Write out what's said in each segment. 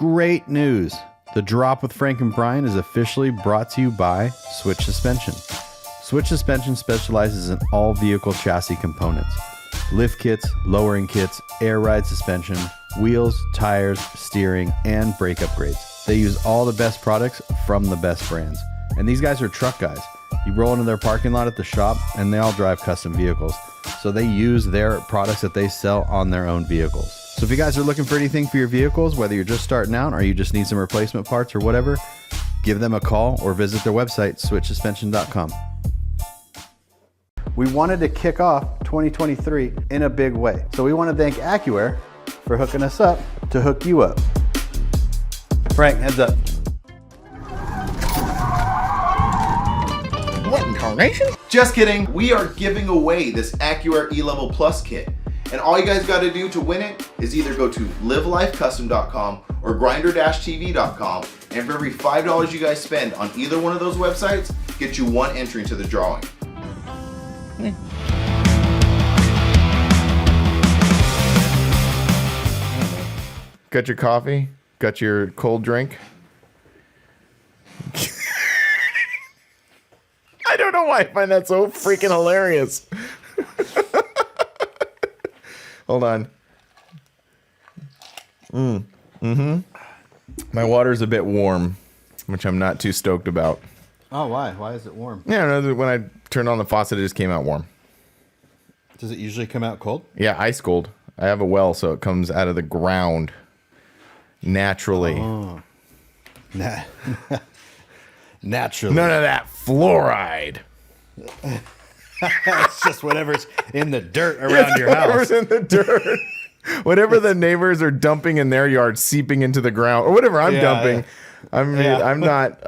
Great news. The Drop with Frank and Brian is officially brought to you by Switch Suspension. Switch Suspension specializes in all vehicle chassis components. Lift kits, lowering kits, air ride suspension, wheels, tires, steering, and brake upgrades. They use all the best products from the best brands. And these guys are truck guys. You roll into their parking lot at the shop and they all drive custom vehicles. So they use their products that they sell on their own vehicles. So if you guys are looking for anything for your vehicles, whether you're just starting out or you just need some replacement parts or whatever, give them a call or visit their website, switchsuspension.com. We wanted to kick off 2023 in a big way. So we want to thank AccuAir for hooking us up to hook you up. Frank, heads up. What incarnation? Just kidding. We are giving away this AccuAir E-Level Plus kit. And all you guys got to do to win it is either go to livelifecustom.com or grinder-tv.com. And for every $5 you guys spend on either one of those websites, get you one entry into the drawing. Got your coffee? Got your cold drink? I don't know why I find that so freaking hilarious. Hold on. My water's a bit warm, which I'm not too stoked about. Oh, why? Why is it warm? Yeah, no, when I turned on the faucet, it just came out warm. Does it usually come out cold? Yeah, ice cold. I have a well, so it comes out of the ground naturally. Oh. Naturally. None of that fluoride. It's just whatever's in the dirt around your Whatever's house. in the dirt. Whatever the neighbors are dumping in their yard, seeping into the ground, or whatever I'm dumping. Yeah. I mean, Yeah. I'm not.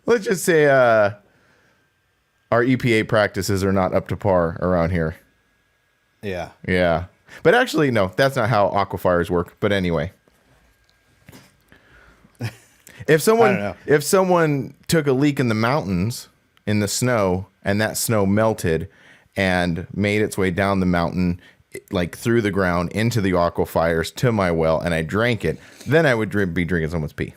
Let's just say our EPA practices are not up to par around here. Yeah. Yeah. But actually, no, that's not how aquifers work. But anyway. If someone took a leak in the mountains in the snow and that snow melted and made its way down the mountain, like through the ground into the aquifers to my well, and I drank it, then I would be drinking someone's pee.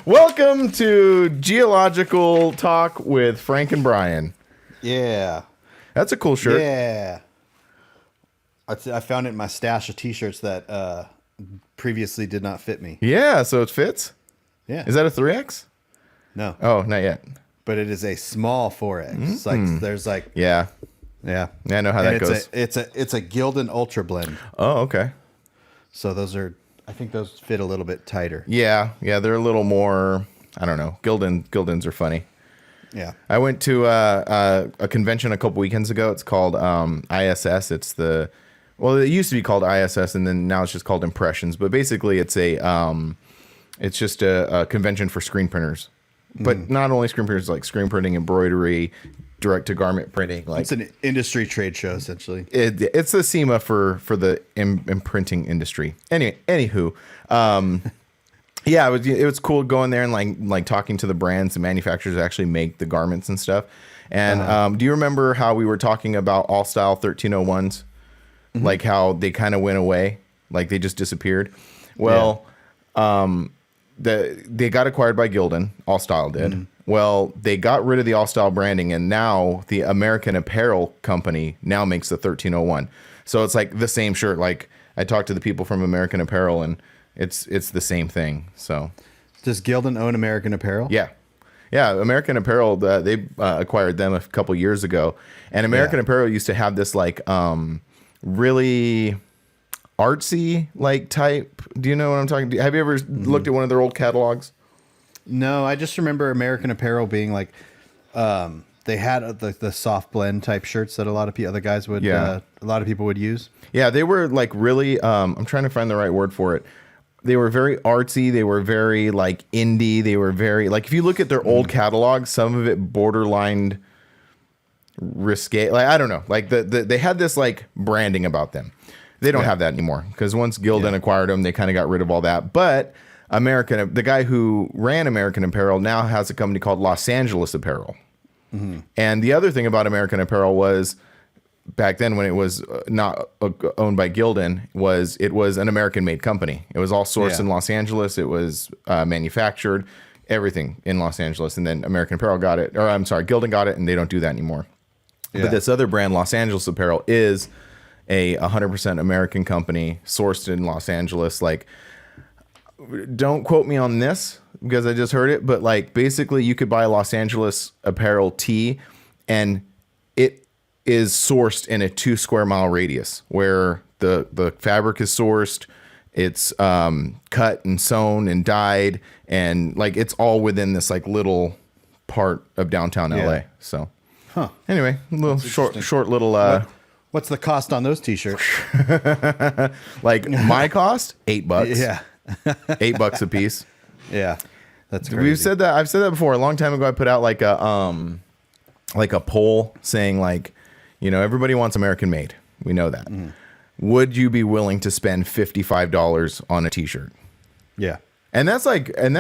Welcome to Geological Talk with Frank and Brian. Yeah. That's a cool shirt. Yeah. I found it in my stash of t-shirts that previously did not fit me. Yeah, so it fits? Yeah. Is that a 3X? No. Oh, not yet. But it is a small 4X. It's like there's like Yeah. yeah. I know how that goes. It's a Gildan Ultra Blend. Oh, okay. So I think those fit a little bit tighter. Yeah, they're a little more, I don't know. Gildans are funny. Yeah. I went to a convention a couple weekends ago. It's called ISS. It used to be called ISS, and then now it's just called Impressions. But basically, it's just a convention for screen printers. But not only screen printers, like screen printing, embroidery, direct to garment printing. Like It's an industry trade show, essentially. it's the SEMA for the imprinting industry. Anywho, yeah, it was cool going there and like talking to the brands and manufacturers that actually make the garments and stuff. And do you remember how we were talking about all style 1301s? Like how they kind of went away, like they just disappeared. Well, they got acquired by Gildan. All Style did. Well, they got rid of the All Style branding, and now the American Apparel company now makes the 1301. So it's like the same shirt. Like I talked to the people from American Apparel, and it's the same thing. So Does Gildan own American Apparel? yeah. American Apparel, they acquired them a couple years ago, and American Apparel used to have this like really artsy like type. Do you know what I'm talking about? Have you ever looked at one of their old catalogs? No, I just remember American Apparel being like, they had the soft blend type shirts that a lot of other guys would, a lot of people would use. Yeah, they were like really. I'm trying to find the right word for it. They were very artsy. They were very like indie. They were very like if you look at their old catalog, some of it borderline risque. Like I don't know. Like they had this like branding about them. They don't have that anymore because once Gildan acquired them, they kind of got rid of all that. But the guy who ran American Apparel now has a company called Los Angeles Apparel. And the other thing about American Apparel was back then when it was not owned by Gildan, it was an American-made company. It was all sourced in Los Angeles. It was manufactured, everything in Los Angeles. And then American Apparel got it, or I'm sorry, Gildan got it, and they don't do that anymore. Yeah. But this other brand, Los Angeles Apparel, is a 100% American company sourced in Los Angeles. Like, don't quote me on this because I just heard it, but like basically you could buy a Los Angeles Apparel tee and it is sourced in a 2 square mile radius where the fabric is sourced. It's cut and sewn and dyed, and like it's all within this like little part of downtown LA. So, anyway, a little short little. What's the cost on those t-shirts? Like my cost, $8. Yeah, $8 a piece. Yeah, that's crazy. I've said that before. A long time ago, I put out like a poll saying like, you know, everybody wants American made. We know that. Mm. Would you be willing to spend $55 on a t-shirt? Yeah. And that's like and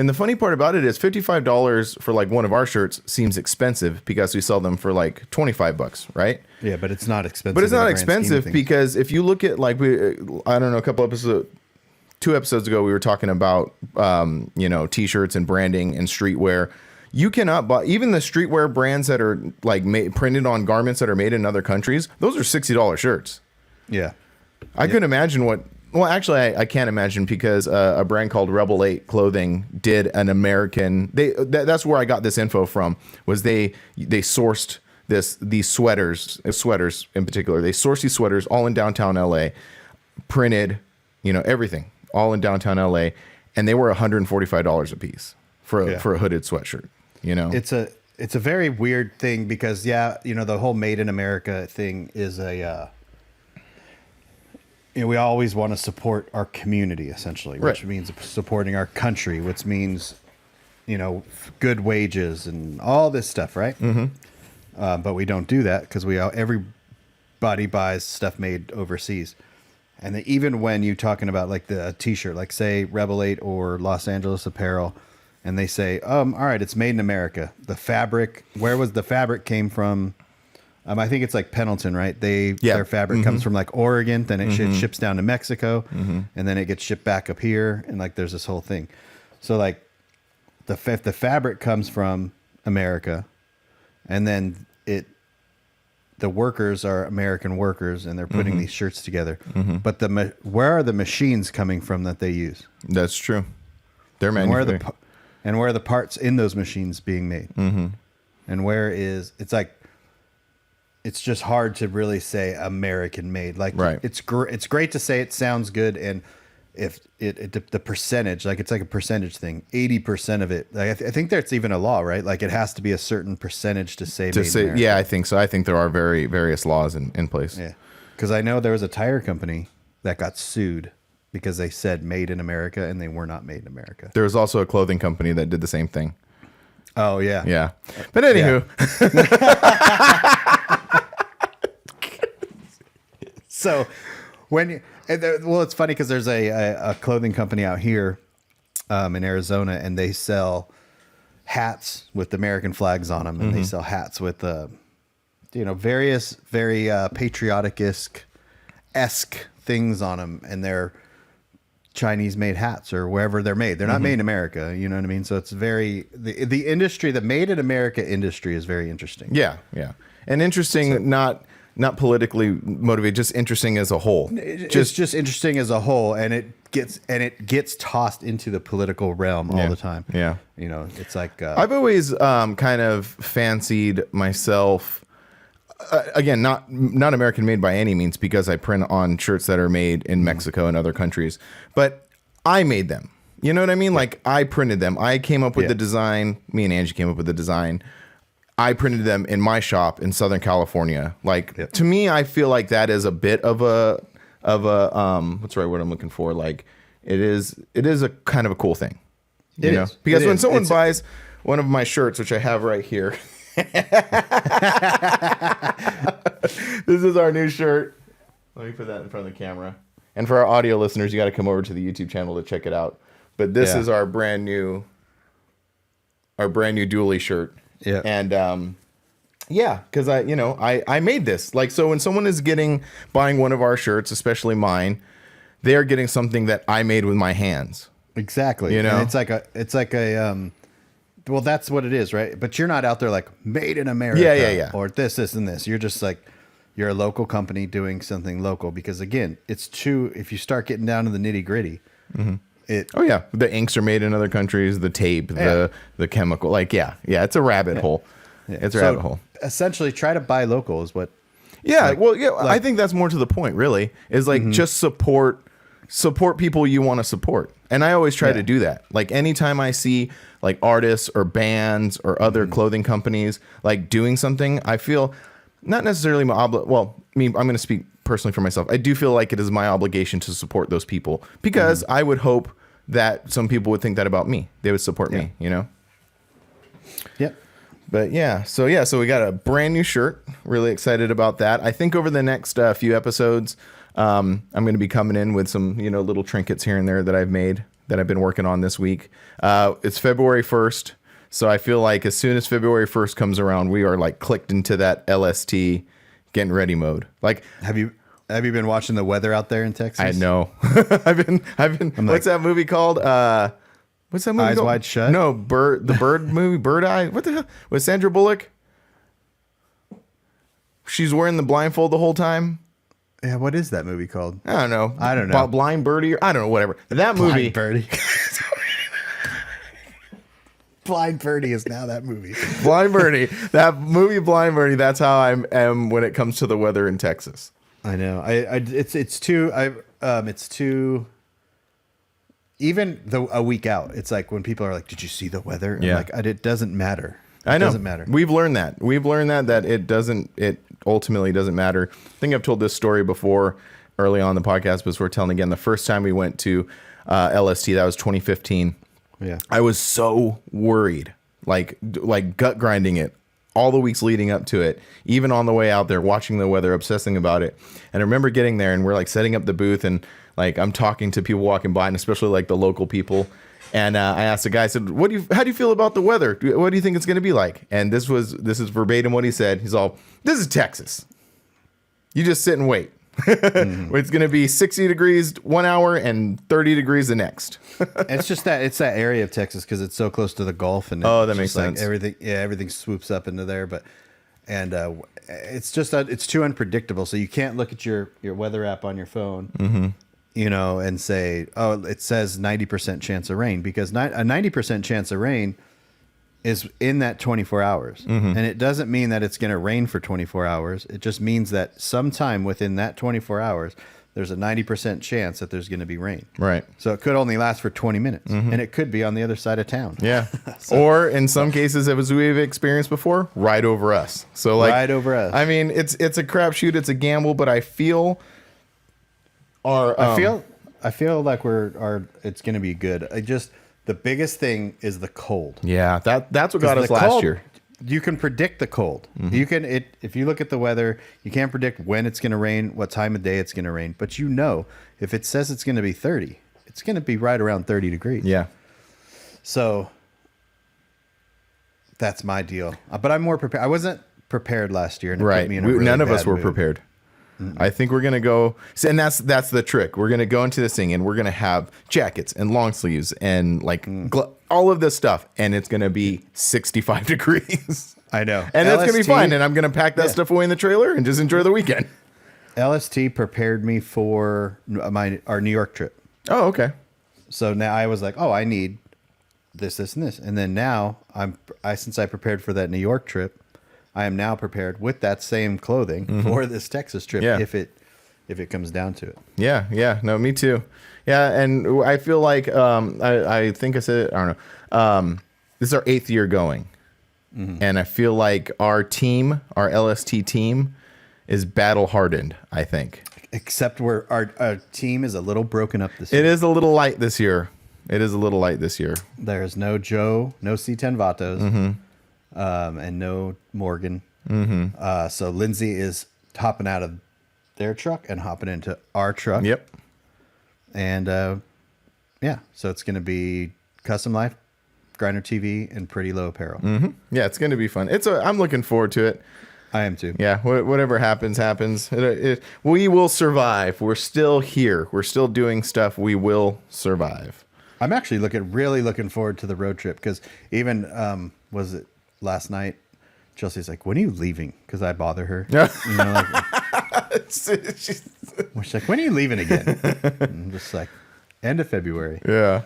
the funny part about it is $55 for like one of our shirts seems expensive because we sell them for like $25, right? Yeah, but it's not expensive. But it's not expensive because if you look at like I don't know, 2 episodes ago we were talking about you know, t-shirts and branding and streetwear. You cannot buy even the streetwear brands that are like printed on garments that are made in other countries. Those are $60 shirts. Yeah. I couldn't imagine what. Well, actually, I can't imagine because a brand called Rebel 8 Clothing did an American. That's where I got this info from. Was they sourced these sweaters in particular. They sourced these sweaters all in downtown LA, printed, you know, everything all in downtown LA, and they were $145 a piece for a hooded sweatshirt. You know, it's a very weird thing because you know, the whole Made in America thing is a. You know, we always want to support our community, essentially, which means supporting our country, which means, you know, good wages and all this stuff, right? Mm-hmm. But we don't do that because everybody buys stuff made overseas. And even when you're talking about like the t-shirt, like say Rebel 8 or Los Angeles Apparel, and they say, all right, it's made in America. The fabric, where was the fabric came from? I think it's like Pendleton, right? Their fabric comes from like Oregon, then it ships down to Mexico, and then it gets shipped back up here, and like there's this whole thing. So like the fabric comes from America, and then the workers are American workers, and they're putting these shirts together. But where are the machines coming from that they use? That's true. They're manufacturing. And where are the parts in those machines being made? And it's just hard to really say American made. Like it's great to say it sounds good, and if the percentage, like it's like a percentage thing, 80% of it. Like I think that's even a law, right? Like it has to be a certain percentage to say. Yeah, I think so. I think there are various laws in place. Yeah, because I know there was a tire company that got sued because they said made in America and they were not made in America. There was also a clothing company that did the same thing. Oh yeah, yeah. But anywho. Yeah. So it's funny because there's a clothing company out here in Arizona, and they sell hats with American flags on them, and they sell hats with you know, various very patriotic-esque things on them, and they're Chinese made hats or wherever they're made. They're not made in America, you know what I mean? So it's the industry, the Made in America industry is very interesting. Yeah, yeah. And interesting, not politically motivated, just interesting as a whole. It's just interesting as a whole, and it gets tossed into the political realm all the time. Yeah, you know, it's like I've always kind of fancied myself. Again, not American made by any means, because I print on shirts that are made in Mexico and other countries, but I made them. You know what I mean? Like I printed them. I came up with the design. Me and Angie came up with the design. I printed them in my shop in Southern California. Like to me, I feel like that is a bit of a what's the right word I'm looking for? Like it is a kind of a cool thing. You know? Because when someone buys one of my shirts, which I have right here, this is our new shirt. Let me put that in front of the camera. And for our audio listeners, you got to come over to the YouTube channel to check it out. But this is our brand new dually shirt. Yeah. And Yeah, because I made this. Like, so when someone is buying one of our shirts, especially mine, they are getting something that I made with my hands. Exactly. You know? And it's like a well, that's what it is, right? But you're not out there like made in America. Yeah. Or this, and this. You're just like, you're a local company doing something local, because again, if you start getting down to the nitty gritty, the inks are made in other countries, the tape, the chemical, like, it's a rabbit hole. Yeah. It's a rabbit hole. Essentially, try to buy local is what. I think that's more to the point, really, is like just support people you want to support. And I always try to do that. Like, anytime I see like artists or bands or other clothing companies like doing something, I feel not necessarily I'm going to speak personally for myself. I do feel like it is my obligation to support those people, because I would hope that some people would think that about me. They would support me, you know? Yep. But so we got a brand new shirt. Really excited about that. I think over the next few episodes, I'm going to be coming in with some, little trinkets here and there that I've made, that I've been working on this week. It's February 1st. So I feel like as soon as February 1st comes around, we are like clicked into that LST getting ready mode. Like, have you been watching the weather out there in Texas? I know. I've been. What's that movie called? What's that movie Eyes called? Wide Shut? No, the bird movie, Bird Eye. What the hell? With Sandra Bullock? She's wearing the blindfold the whole time. Yeah, what is that movie called? I don't know. I don't know. Blind Birdie? I don't know, whatever. That movie. Blind Birdie. Blind Birdie is now that movie. Blind Birdie. That movie, Blind Birdie, that's how I am when it comes to the weather in Texas. I know. It's too even a week out. It's like when people are like, "Did you see the weather?" I'm like, it doesn't matter. I know. It doesn't matter. We've learned that. That it ultimately doesn't matter. I think I've told this story before early on in the podcast, but we're telling again. The first time we went to LST, that was 2015. Yeah. I was so worried, like gut grinding it all the weeks leading up to it, even on the way out there, watching the weather, obsessing about it. And I remember getting there and we're like setting up the booth, and like I'm talking to people walking by, and especially like the local people. And I asked the guy, I said, how do you feel about the weather? What do you think it's going to be like? And this is verbatim what he said. He's all, this is Texas. You just sit and wait. It's going to be 60 degrees 1 hour and 30 degrees the next. It's that area of Texas because it's so close to the Gulf, and that makes sense. Like everything swoops up into there, it's too unpredictable. So you can't look at your weather app on your phone, and say, oh, it says 90% chance of rain, because a 90% chance of rain is in that 24 hours. And it doesn't mean that it's going to rain for 24 hours. It just means that sometime within that 24 hours, there's a 90% chance that there's going to be rain. Right. So it could only last for 20 minutes, and it could be on the other side of town. Yeah. Or in some cases, as we've experienced before, right over us. So like right over us. I mean, it's a crapshoot. It's a gamble, but I feel I feel like it's going to be good. The biggest thing is the cold. Yeah, that's what got us last year. You can predict the cold. You can if you look at the weather, you can't predict when it's going to rain, what time of day it's going to rain, but if it says it's going to be 30, it's going to be right around 30 degrees. Yeah. So that's my deal. But I'm more prepared. I wasn't prepared last year, and it put me in a really none of us bad were mood. prepared. I think we're going to go, and that's the trick. We're going to go into this thing and we're going to have jackets and long sleeves and like all of this stuff. And it's going to be 65 degrees. I know. And that's going to be fine. And I'm going to pack that stuff away in the trailer and just enjoy the weekend. LST prepared me for our New York trip. Oh, okay. So now I was like, oh, I need this, this, and this. And then now since I prepared for that New York trip, I am now prepared with that same clothing for this Texas trip if it comes down to it. Yeah, yeah. No, me too. Yeah, and I feel like I think I said it, I don't know. This is our 8th year going. And I feel like our team, our LST team, is battle hardened, I think. Except our team is a little broken up this year. It is a little light this year. There's no Joe, no C10 Vatos. And no Morgan. So Lindsay is hopping out of their truck and hopping into our truck. Yep. And so it's going to be Kustom Life Grinder TV, and Pretty Low Apparel. Yeah, it's going to be fun. I'm looking forward to it. I am too. Yeah, whatever happens. We will survive. We're still here. We're still doing stuff. We will survive. I'm actually really looking forward to the road trip because even was it last night? Chelsea's like, "When are you leaving?" Because I bother her. You know, like, she's like, "When are you leaving again?" And I'm just like, end of February. Yeah,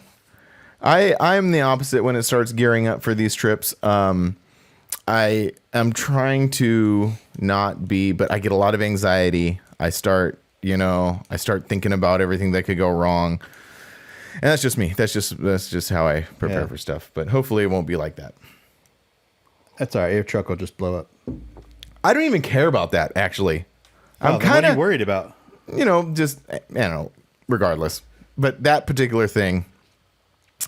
I'm the opposite when it starts gearing up for these trips. I am trying to not be, but I get a lot of anxiety. I start thinking about everything that could go wrong. And that's just me. That's just how I prepare for stuff. But hopefully it won't be like that. That's all right. Your truck will just blow up. I don't even care about that, actually. I'm kind of worried about. Regardless. But that particular thing,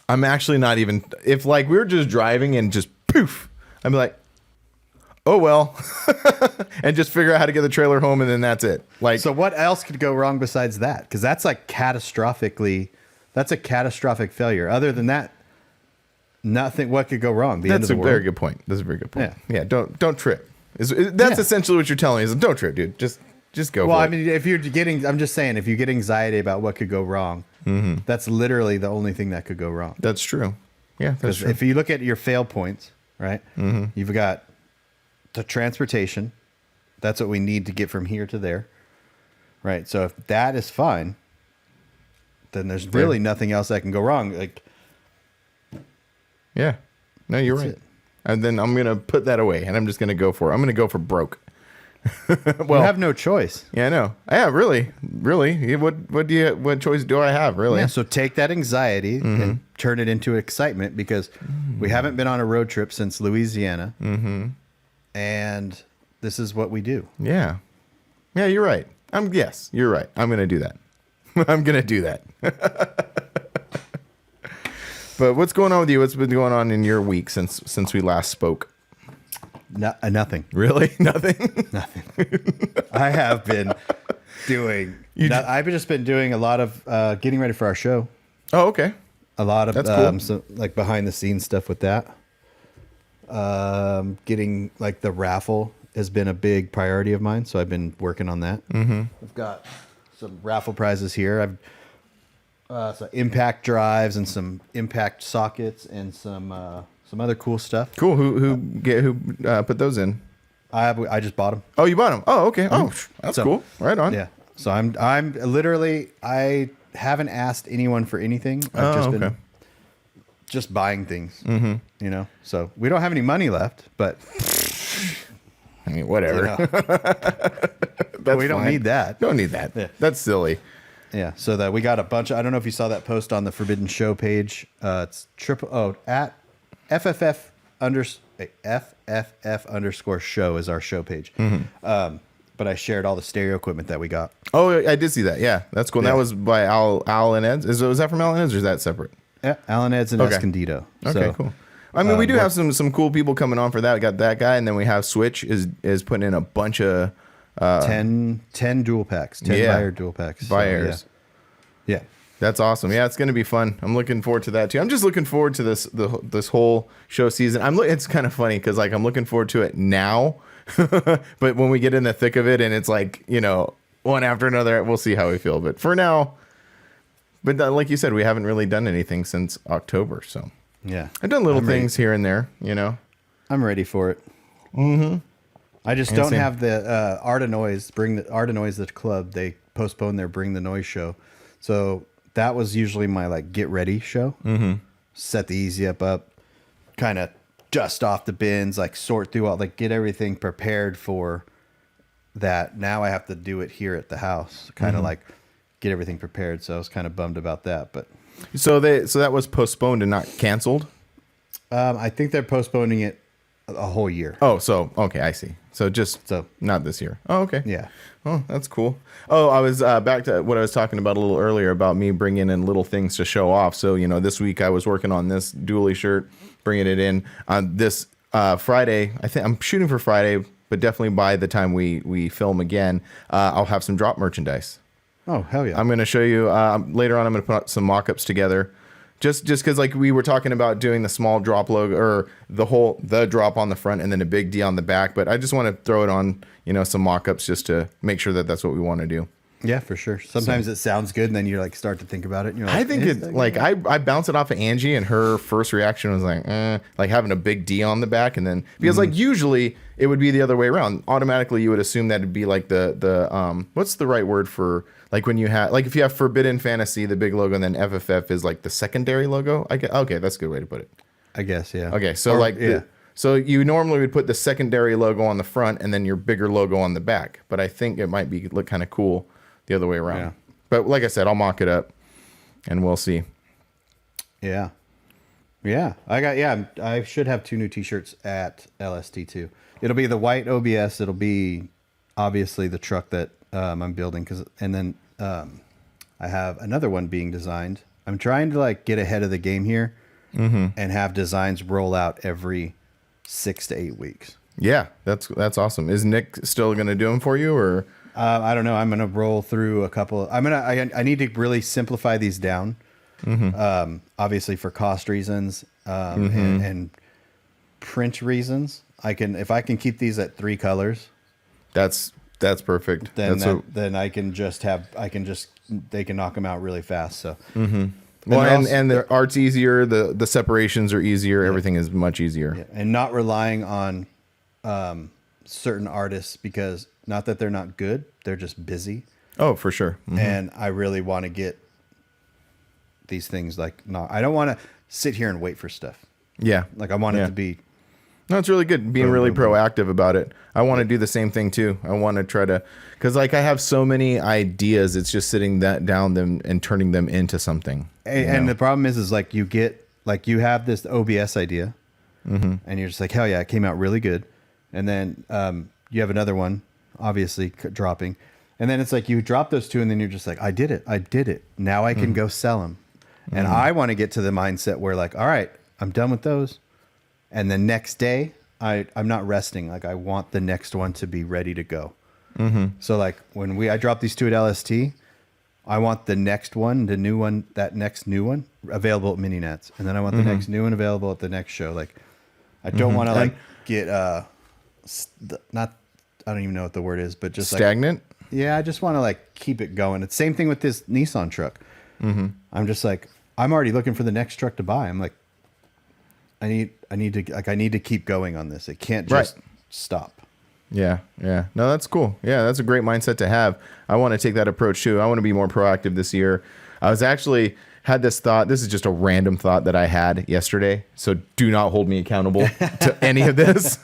I'm actually not even, if like we were just driving and just poof, I'd be like, oh, well, and just figure out how to get the trailer home. And then that's it. Like, so what else could go wrong besides that? Because that's like that's a catastrophic failure. Other than that, nothing. What could go wrong? That's a very good point. That's a very good point. Yeah. Don't trip. That's essentially what you're telling me is don't trip, dude. Just go. Well, for I it. mean, I'm just saying, if you get anxiety about what could go wrong, that's literally the only thing that could go wrong. That's true. Yeah, that's true. If you look at your fail points, right, you've got the transportation. That's what we need to get from here to there. Right. So if that is fine, then there's really nothing else that can go wrong. Like, yeah, no, you're right. It. And then I'm going to put that away and I'm just going to go for it. I'm going to go for broke. Well, you have no choice. Yeah, I know. Yeah, really. What choice do I have, really? Yeah, so take that anxiety and turn it into excitement because we haven't been on a road trip since Louisiana. And this is what we do. Yeah. Yeah, you're right. Yes, you're right. I'm going to do that. I'm going to do that. But what's going on with you? What's been going on in your week since we last spoke? Nothing. Really? Nothing? Nothing. I have been doing... I've just been doing a lot of getting ready for our show. Oh, okay. A lot of That's cool. So, like behind the scenes stuff with that. Getting like the raffle has been a big priority of mine, so I've been working on that. I've got some raffle prizes here. I've some impact drives and some impact sockets and some other cool stuff. Cool. Who put those in? I just bought them. Oh, you bought them. Oh, okay. Oh, that's cool. Right on. Yeah. So I'm literally, I haven't asked anyone for anything. I've just been just buying things. You know. So we don't have any money left, but I mean, whatever. You know, we don't need that. Don't need that. Yeah. That's silly. Yeah. So that we got a bunch. I don't know if you saw that post on the Forbidden Show page. It's at FFF underscore show is our show page. But I shared all the stereo equipment that we got. Oh, I did see that. Yeah, that's cool. And that was by Al and Ed's. Was that from Al and Ed's or is that separate? Yeah, Al and Ed's and Escondido. Okay, cool. I mean, we do have some cool people coming on for that. We got that guy, and then we have Switch is putting in a bunch of 10 dual packs, 10 buyer dual packs. Buyers. So, yeah. That's awesome. Yeah, it's going to be fun. I'm looking forward to that too. I'm just looking forward to this whole show season. It's kind of funny because like I'm looking forward to it now, but when we get in the thick of it and it's like, you know, one after another, we'll see how we feel. But for now, like you said, we haven't really done anything since October. So yeah, I've done little things here and there. You know, I'm ready for it. I just don't have the Art of Noise. Bring the Art of Noise the club. They postponed their Bring the Noise show, so. That was usually my like get ready show. Set the Easy up, kind of dust off the bins, like sort through all, like get everything prepared for that. Now I have to do it here at the house, kind of like get everything prepared. So I was kind of bummed about that. But so that was postponed and not canceled. I think they're postponing it a whole year. Oh, so okay, I see. So not this year. Oh, okay. Yeah. Oh, that's cool. Oh, I was back to what I was talking about a little earlier about me bringing in little things to show off. So, you know, this week I was working on this dually shirt, bringing it in on this Friday. I think I'm shooting for Friday, but definitely by the time we film again, I'll have some drop merchandise. Oh, hell yeah. I'm going to show you later on. I'm going to put some mock-ups together Just because like we were talking about doing the small drop logo or the drop on the front and then a big D on the back. But I just want to throw it on, some mock-ups just to make sure that that's what we want to do. Yeah, for sure. Sometimes it sounds good, and then you like start to think about it. And you're like, I think it's like I bounced it off of Angie, and her first reaction was like having a big D on the back, and then because like usually it would be the other way around. Automatically, you would assume that it'd be like the what's the right word for like when you have like if you have Forbidden Fantasy, the big logo, and then FFF is like the secondary logo. Okay, that's a good way to put it. I guess, yeah. Okay, so so you normally would put the secondary logo on the front and then your bigger logo on the back, but I think it might look kind of cool the other way around. Yeah. But like I said, I'll mock it up and we'll see. Yeah. I should have 2 new t-shirts at LST too. It'll be the white OBS. It'll be obviously the truck that I'm building and then I have another one being designed. I'm trying to like get ahead of the game here and have designs roll out every 6 to 8 weeks. Yeah, that's awesome. Is Nick still going to do them for you or? I don't know. I'm going to roll through a couple. I need to really simplify these down. Obviously for cost reasons, and print reasons. If I can keep these at 3 colors, that's perfect. Then I can they can knock them out really fast. So, well, and the art's easier. The separations are easier. Yeah. Everything is much easier. Yeah. And not relying on, certain artists because not that they're not good, they're just busy. Oh, for sure. And I really want to get these things I don't want to sit here and wait for stuff. Yeah. Like I want it to be. No, it's really good being really proactive about it. I want to do the same thing too. I want to try to, because like I have so many ideas. It's just sitting down them and turning them into something. And the problem is like you have this OBS idea, and you're just like, hell yeah, it came out really good. And then you have another one, obviously dropping, and then it's like you drop those 2, and then you're just like, I did it. Now I can go sell them. And I want to get to the mindset where like, all right, I'm done with those. And the next day, I'm not resting. Like I want the next one to be ready to go. So like when I drop these 2 at LST, I want the next one, that next new one available at Mini Nats. And then I want the next new one available at the next show. Like I don't want to like get, I don't even know what the word is, but just stagnant. Yeah. I just want to like keep it going. It's the same thing with this Nissan truck. I'm just like, I'm already looking for the next truck to buy. I'm like, I need to keep going on this. It can't just stop. Yeah. No, that's cool. Yeah, that's a great mindset to have. I want to take that approach too. I want to be more proactive this year. I was actually had this thought. This is just a random thought that I had yesterday. So do not hold me accountable to any of this.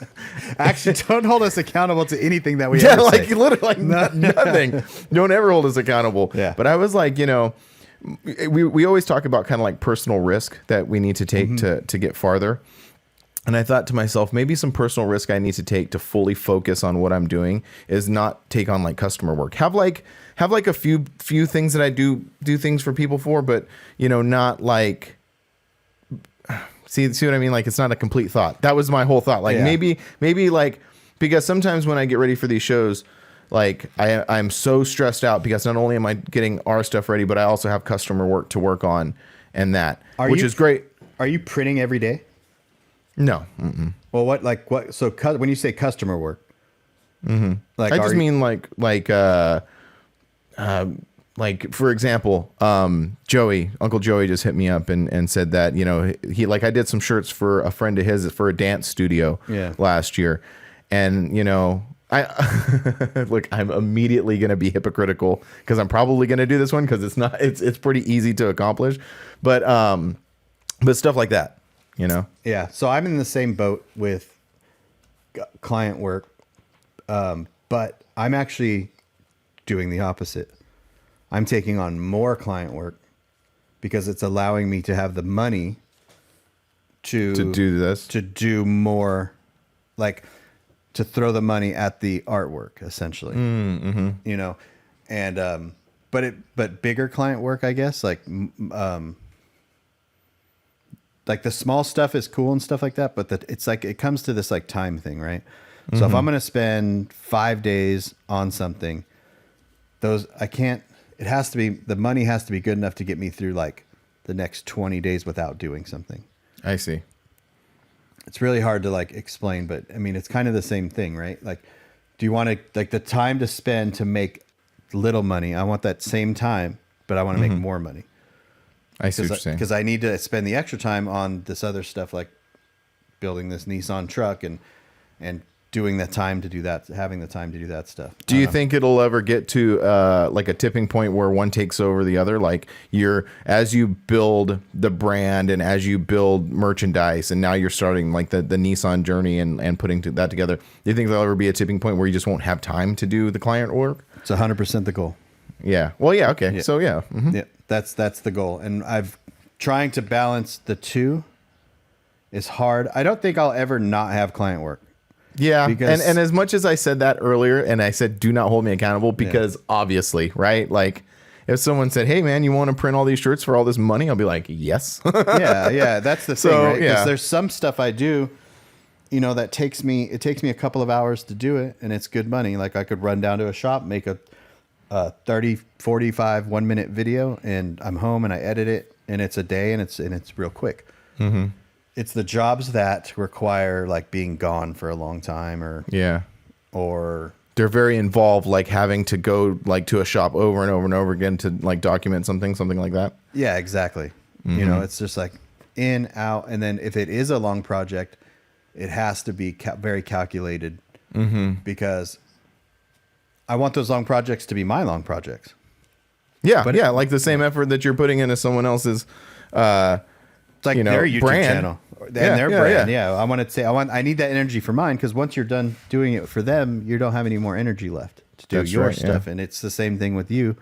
Actually, don't hold us accountable to anything that we ever say. Literally nothing. Don't ever hold us accountable. Yeah. But I was like, we always talk about kind of like personal risk that we need to take to get farther. And I thought to myself, maybe some personal risk I need to take to fully focus on what I'm doing is not take on like customer work. Have like a few things that I do things for people for, but not like see what I mean? Like it's not a complete thought. That was my whole thought. Like maybe like because sometimes when I get ready for these shows, like I'm so stressed out because not only am I getting our stuff ready, but I also have customer work to work on and that, which is great. Are you printing every day? No. Well, what? So when you say customer work, like I just mean like for example, Uncle Joey just hit me up and said that he like I did some shirts for a friend of his for a dance studio last year, and I look, I'm immediately going to be hypocritical because I'm probably going to do this one because it's pretty easy to accomplish, but stuff like that. Yeah. So I'm in the same boat with client work, but I'm actually doing the opposite. I'm taking on more client work because it's allowing me to have the money to do this, to do more, like to throw the money at the artwork essentially, and, but bigger client work, I guess, like the small stuff is cool and stuff like that, but it's like, it comes to this like time thing, right? So if I'm going to spend 5 days on something, the money has to be good enough to get me through like the next 20 days without doing something. I see. It's really hard to like explain, but I mean, it's kind of the same thing, right? Like, do you want to like the time to spend to make little money? I want that same time, but I want to make more money. I see what you're saying. Because I need to spend the extra time on this other stuff, like building this Nissan truck and doing the time to do that, having the time to do that stuff. Do you think it'll ever get to like a tipping point where one takes over the other? Like as you build the brand and as you build merchandise and now you're starting like the Nissan journey and putting that together, do you think there'll ever be a tipping point where you just won't have time to do the client work? It's 100% the goal. Yeah. Well, yeah. Okay. Yeah. So yeah. Mm-hmm. Yeah, that's the goal. And I've trying to balance the two is hard. I don't think I'll ever not have client work. Yeah. Because, and as much as I said that earlier and I said, do not hold me accountable because obviously, right? Like if someone said, hey man, you want to print all these shirts for all this money? I'll be like, yes. yeah. That's the thing, right? Yeah. Because there's some stuff I do, you know, that takes me a couple of hours to do it and it's good money. Like I could run down to a shop, make a 30, 45, 1 minute video and I'm home and I edit it and it's a day and it's real quick. Mm-hmm. It's the jobs that require like being gone for a long time or they're very involved, like having to go like to a shop over and over and over again to like document something like that. Yeah, exactly. Mm-hmm. You know, it's just like in, out. And then if it is a long project, it has to be very calculated because I want those long projects to be my long projects. Yeah. But like the same effort that you're putting into someone else's, it's like their YouTube brand. channel and their brand. Yeah. I need that energy for mine because once you're done doing it for them, you don't have any more energy left to do your stuff. Yeah. And it's the same thing with you.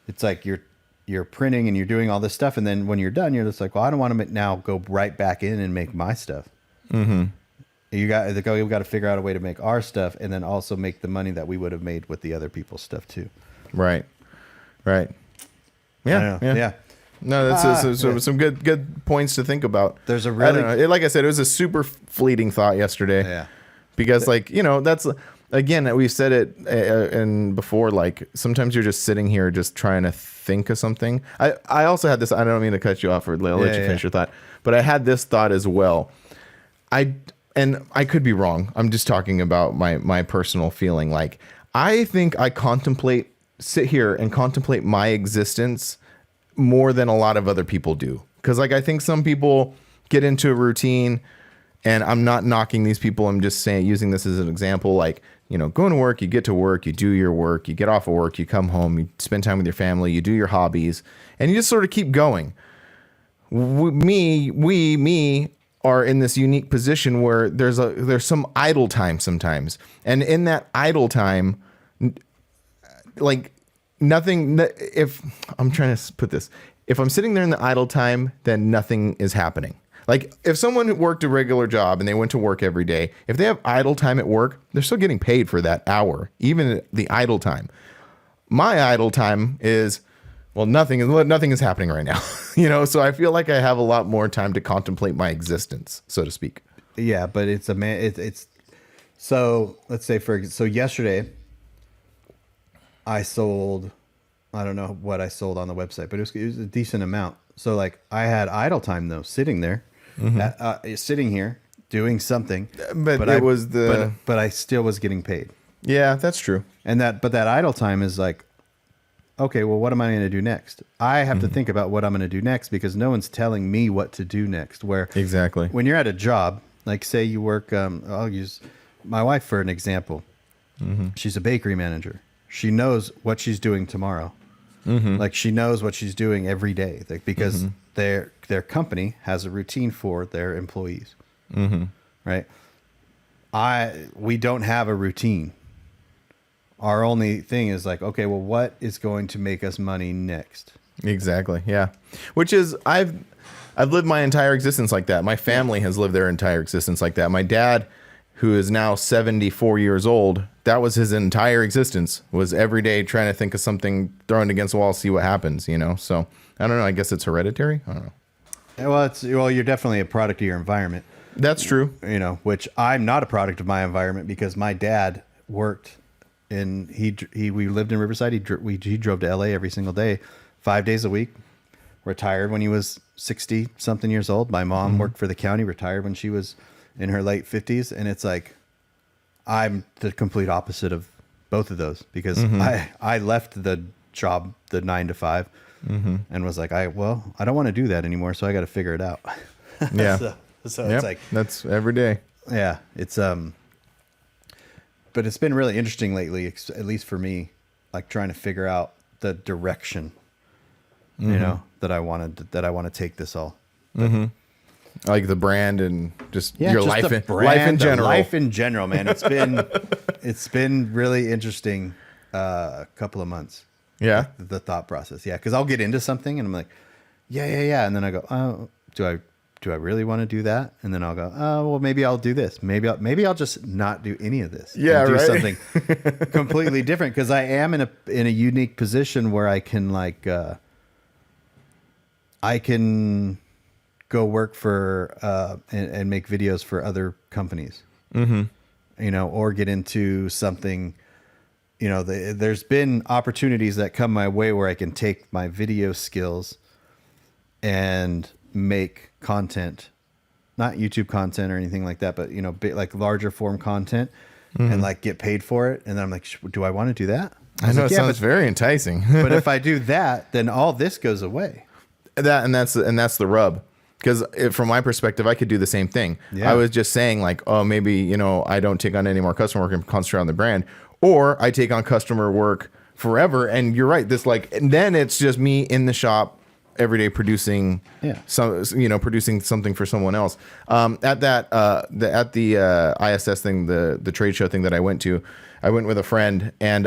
It's like you're printing and you're doing all this stuff. And then when you're done, you're just like, well, I don't want to now go right back in and make my stuff. Mm-hmm. We've got to figure out a way to make our stuff and then also make the money that we would have made with the other people's stuff too. Right. Yeah. No, that's some good points to think about. There's a really, I don't know. Like I said, it was a super fleeting thought yesterday. Yeah. Because like, you know, that's, again, we've said it and before, like sometimes you're just sitting here just trying to think of something. I also had this, I don't mean to cut you off or let you finish your thought, but I had this thought as well. And I could be wrong. I'm just talking about my personal feeling. Like, I think I sit here and contemplate my existence more than a lot of other people do. Because like, I think some people get into a routine and I'm not knocking these people. I'm just saying, using this as an example, like, you know, going to work, you get to work, you do your work, you get off of work, you come home, you spend time with your family, you do your hobbies, and you just sort of keep going. We are in this unique position where there's some idle time sometimes. And in that idle time, like nothing, if I'm trying to put this, if I'm sitting there in the idle time, then nothing is happening. Like if someone worked a regular job and they went to work every day, if they have idle time at work, they're still getting paid for that hour, even the idle time. My idle time is, well, nothing is happening right now, you know? So I feel like I have a lot more time to contemplate my existence, so to speak. Yeah, but it's so let's say so yesterday I sold, I don't know what I sold on the website, but it was a decent amount. So like I had idle time though, sitting there, sitting here doing something, but I still was getting paid. Yeah, that's true. And that idle time is like, okay, well, what am I going to do next? I have to think about what I'm going to do next because no one's telling me what to do next. Where exactly when you're at a job, like say you work, I'll use my wife for an example. She's a bakery manager. She knows what she's doing tomorrow. Like she knows what she's doing every day, like, because their company has a routine for their employees. Right? We don't have a routine. Our only thing is like, okay, well, what is going to make us money next? Exactly. Yeah. Which is, I've lived my entire existence like that. My family has lived their entire existence like that. My dad, who is now 74 years old, that was his entire existence, was every day trying to think of something, throwing it against the wall, see what happens, you know? So I don't know. I guess it's hereditary. I don't know. Well, you're definitely a product of your environment. That's true. You know, which I'm not a product of my environment because my dad worked we lived in Riverside. He drove to LA every single day, 5 days a week, retired when he was 60 something years old. My mom worked for the county, retired when she was in her late 50s. And it's like, I'm the complete opposite of both of those because I left the job, the 9 to 5 and was like, I don't want to do that anymore. So I got to figure it out. Yeah. So it's like, that's every day. yeah, it's, but it's been really interesting lately, at least for me, like trying to figure out the direction, you know, that I want to take this all. Like the brand and just your just life, the brand, life in the general. life in general, man. It's been really interesting, couple of months. Yeah. The thought process. Yeah. Cause I'll get into something and I'm like, yeah. And then I go, oh, do I really want to do that? And then I'll go, oh, well, maybe I'll do this. Maybe I'll just not do any of this. Yeah, and do right. something completely different. Cause I am in a unique position where I can like, I can go work for, and make videos for other companies, you know, or get into something, you know, there's been opportunities that come my way where I can take my video skills and make content, not YouTube content or anything like that, but you know, like larger form content and like get paid for it. And then I'm like, do I want to do that? I know like, it sounds very enticing. But if I do that, then all this goes away. That's the rub. Because from my perspective, I could do the same thing. Yeah. I was just saying like, oh, maybe, you know, I don't take on any more customer work and concentrate on the brand, or I take on customer work forever. And you're right. This like, and then it's just me in the shop every day producing producing something for someone else. At the ISS thing, the trade show thing that I went with a friend, and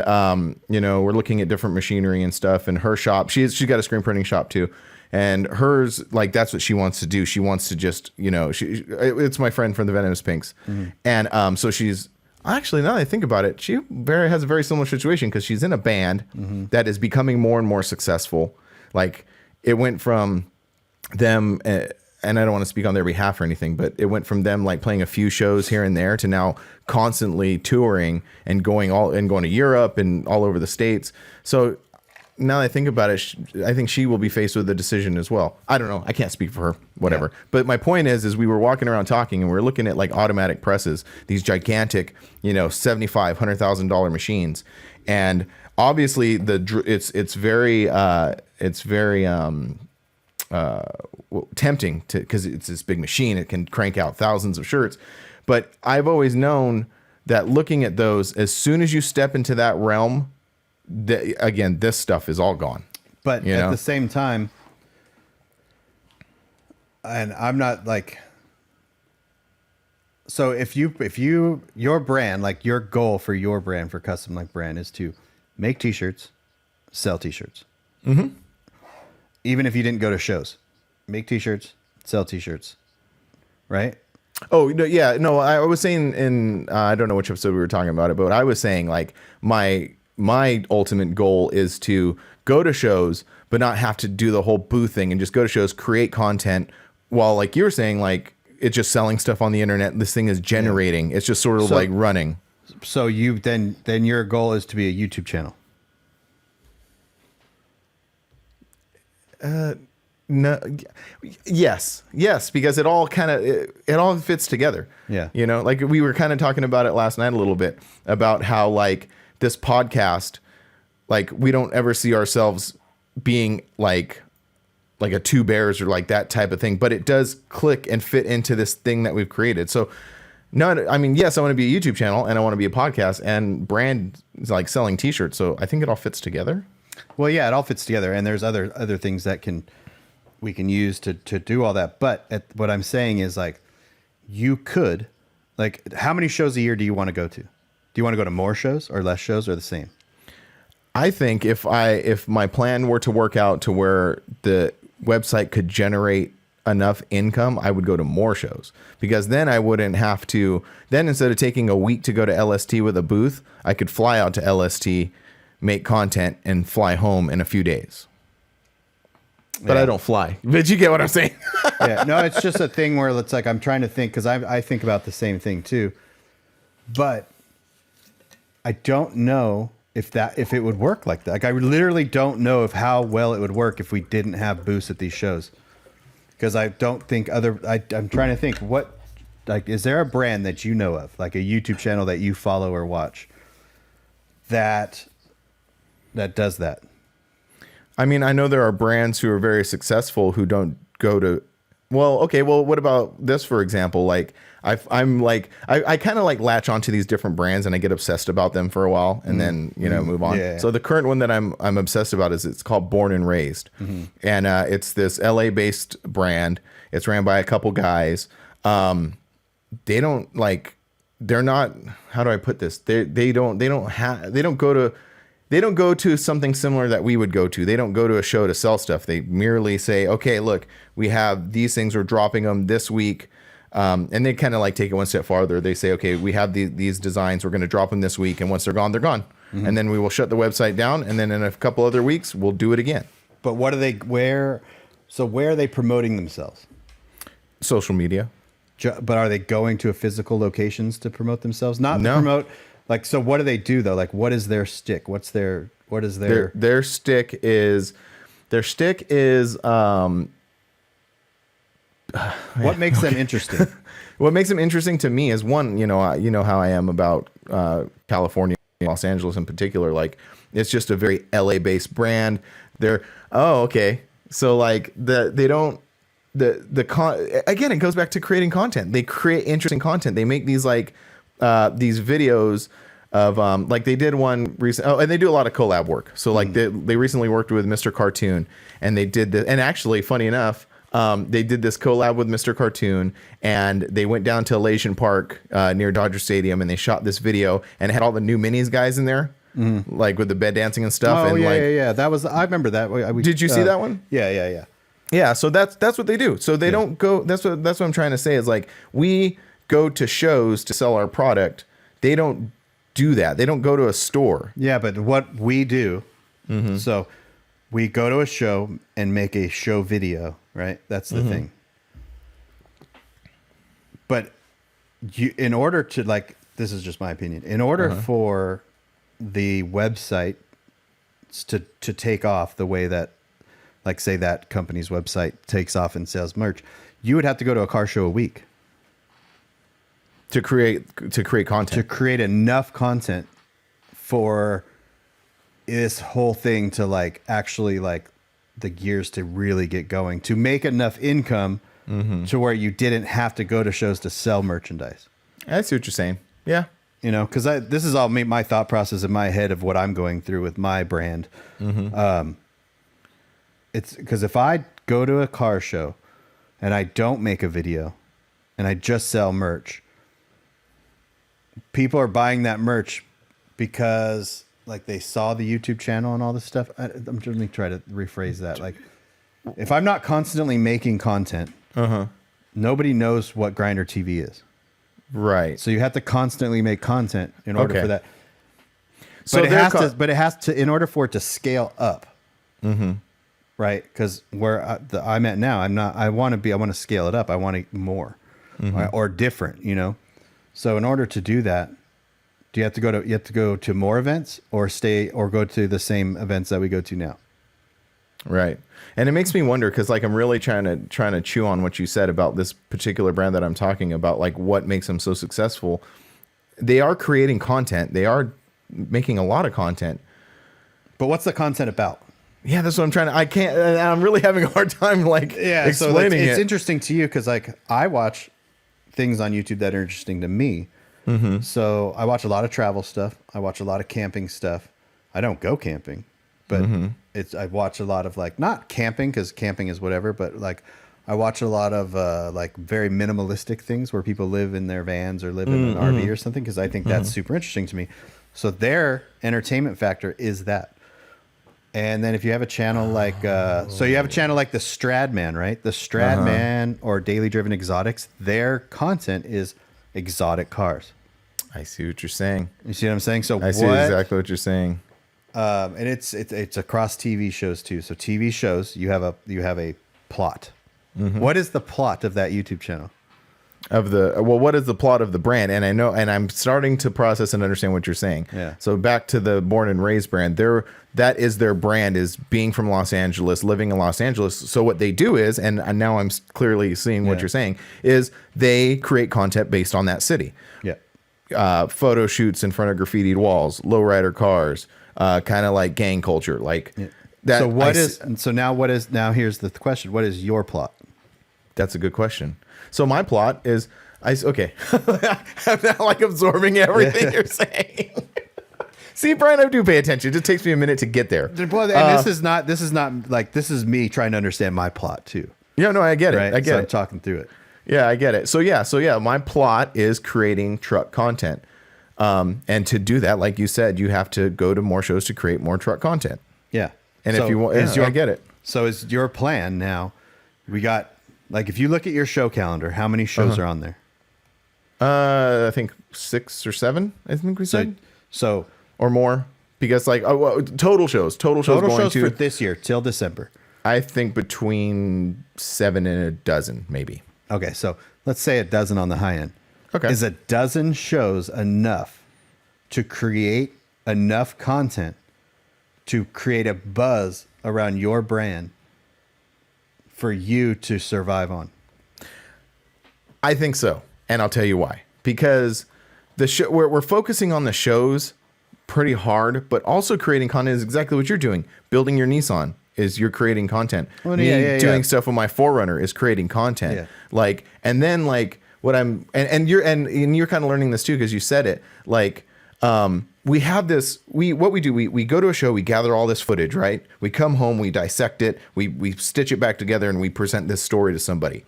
you know, we're looking at different machinery and stuff. And her shop, she's got a screen printing shop too. And hers, like, that's what she wants to do. She wants to just, you know, it's my friend from the Venomous Pinks. And so she's, actually, now that I think about it, she has a very similar situation because she's in a band that is becoming more and more successful. Like, it went from them, and I don't want to speak on their behalf or anything, but it went from them, like, playing a few shows here and there to now constantly touring and going to Europe and all over the States. So now that I think about it, I think she will be faced with a decision as well. I don't know. I can't speak for her, whatever. Yeah. But my point is we were walking around talking and we were looking at like automatic presses, these gigantic, you know, $75,000, $100,000 machines. And obviously it's very tempting because it's this big machine. It can crank out thousands of shirts. But I've always known that looking at those, as soon as you step into that realm, again, this stuff is all gone. But at the same time, and I'm not like, so if your brand, like your goal for your brand, for Kustom Like brand, is to make t-shirts, sell t-shirts. Even if you didn't go to shows, make t-shirts, sell t-shirts, right? Oh, no, yeah. No, I was saying I don't know which episode we were talking about it, but I was saying like my ultimate goal is to go to shows, but not have to do the whole booth thing and just go to shows, create content while, like you were saying, like it's just selling stuff on the internet. This thing is generating. Yeah. It's just sort of like running. So you then your goal is to be a YouTube channel. No, yes, because it all fits together. Yeah. You know, like we were kind of talking about it last night a little bit about how like this podcast, like we don't ever see ourselves being like a Two Bears or like that type of thing, but it does click and fit into this thing that we've created. So yes, I want to be a YouTube channel and I want to be a podcast, and brand is like selling t-shirts. So I think it all fits together. Well, yeah, it all fits together, and there's other things that we can use to do all that. But what I'm saying is like, you could, like, how many shows a year do you want to go to? Do you want to go to more shows or less shows or the same? I think if my plan were to work out to where the website could generate enough income, I would go to more shows, because then I wouldn't have to, then instead of taking a week to go to LST with a booth, I could fly out to LST, make content, and fly home in a few days. But I don't fly. But you get what I'm saying? Yeah, no, it's just a thing where it's like, I'm trying to think, because I think about the same thing too. But I don't know if it would work like that. Like, I literally don't know if how well it would work if we didn't have booths at these shows. Because I don't think I'm trying to think is there a brand that you know of, like a YouTube channel that you follow or watch that does that? I mean, I know there are brands who are very successful who don't go to. Well, okay. Well, what about this, for example? Like, I kind of like latch onto these different brands and I get obsessed about them for a while and then move on. Yeah. So the current one that I'm obsessed about it's called Born and Raised, and it's this LA based brand. It's ran by a couple guys. They don't like. They're not. How do I put this? They don't go to something similar that we would go to. They don't go to a show to sell stuff. They merely say, okay, look, we have these things, we're dropping them this week. And they kind of like take it one step farther. They say, okay, we have these designs, we're going to drop them this week. And once they're gone, they're gone. And then we will shut the website down. And then in a couple other weeks, we'll do it again. But where are they promoting themselves? Social media. But are they going to physical locations to promote themselves? Not to No. promote. Like, so what do they do though? Like, what is their stick? What is their stick is what makes them interesting? What makes them interesting to me is one, you know how I am about California, Los Angeles in particular. Like, it's just a very LA based brand. Okay. So like again, it goes back to creating content. They create interesting content. They make these these videos of like they did one recent. Oh, and they do a lot of collab work. So like they recently worked with Mr. Cartoon, and they did this. And actually, funny enough, they did this collab with Mr. Cartoon, and they went down to Elysian Park near Dodger Stadium, and they shot this video, and it had all the new Minis guys in there, like with the bed dancing and stuff. Oh, and yeah. That was, I remember that. Did you see that one? Yeah. Yeah, so that's what they do. So they don't go. That's what I'm trying to say is like we go to shows to sell our product. They don't do that. They don't go to a store. Yeah, but what we do, so we go to a show and make a show video, right? That's the thing. But in order to, like, this is just my opinion. In order for the website to take off the way that, like, say that company's website takes off and sells merch, you would have to go to a car show a week. To create content. To create enough content for this whole thing to like actually like the gears to really get going, to make enough income to where you didn't have to go to shows to sell merchandise. I see what you're saying. Yeah. You know, because this is all my thought process in my head of what I'm going through with my brand. It's because if I go to a car show and I don't make a video and I just sell merch, people are buying that merch because like they saw the YouTube channel and all this stuff. Let me try to rephrase that. Like, if I'm not constantly making content, nobody knows what Grindr TV is. Right. So you have to constantly make content in order for that. So but it has to, in order for it to scale up. Right. Because where I'm at now, I want to scale it up. I want it more or different, you know? So in order to do that, do you have to go to more events or go to the same events that we go to now? Right. And it makes me wonder, because like I'm really trying to chew on what you said about this particular brand that I'm talking about, like what makes them so successful. They are creating content. They are making a lot of content. But what's the content about? Yeah, that's what I'm really having a hard time explaining so it's it. interesting to you because like I watch things on YouTube that are interesting to me. So I watch a lot of travel stuff. I watch a lot of camping stuff. I don't go camping, but I watch a lot of like, not camping because camping is whatever, but like I watch a lot of like very minimalistic things where people live in their vans or live in an RV or something, because I think that's super interesting to me. So their entertainment factor is that. And then if you have a channel like, so you have a channel like the Stradman, right? The Stradman or Daily Driven Exotics, their content is exotic cars. I see what you're saying. You see what I'm saying? So I see exactly what you're saying. And it's across TV shows too. So TV shows, you have a plot. What is the plot of that YouTube channel? What is the plot of the brand? And I know, and I'm starting to process and understand what you're saying. Yeah. So back to the Born and Raised brand, that is their brand, is being from Los Angeles, living in Los Angeles. So what they do is, and now I'm clearly seeing what you're saying, is they create content based on that city. Yeah. Photo shoots in front of graffitied walls, lowrider cars, kind of like gang culture, like that. Now here's the question. What is your plot? That's a good question. So my plot is, okay, I'm not like absorbing everything you're saying. See, Brian, I do pay attention. It just takes me a minute to get there. Well, and this is not like, this is me trying to understand my plot too. Yeah, no, I get it. Right? I get so it. I'm talking through it. Yeah, I get it. So yeah, my plot is creating truck content. And to do that, like you said, you have to go to more shows to create more truck content. Yeah. And if you want, I get it. So is your plan now, we got, like, if you look at your show calendar, how many shows are on there? I think 6 or 7, I think we said. So or more. Because like total shows going for this year till December. I think between 7 and a dozen, maybe. Okay, so let's say a dozen on the high end. Okay. Is a dozen shows enough to create enough content to create a buzz around your brand for you to survive on? I think so. And I'll tell you why. Because the show, we're focusing on the shows pretty hard, but also creating content is exactly what you're doing. Building your Nissan is you're creating content. Well, Me doing stuff with my 4Runner is creating content. Yeah. Like, and then like what I'm, and you're kind of learning this too, because you said it, like, we have this, we go to a show, we gather all this footage, right? We come home, we dissect it, we stitch it back together, and we present this story to somebody.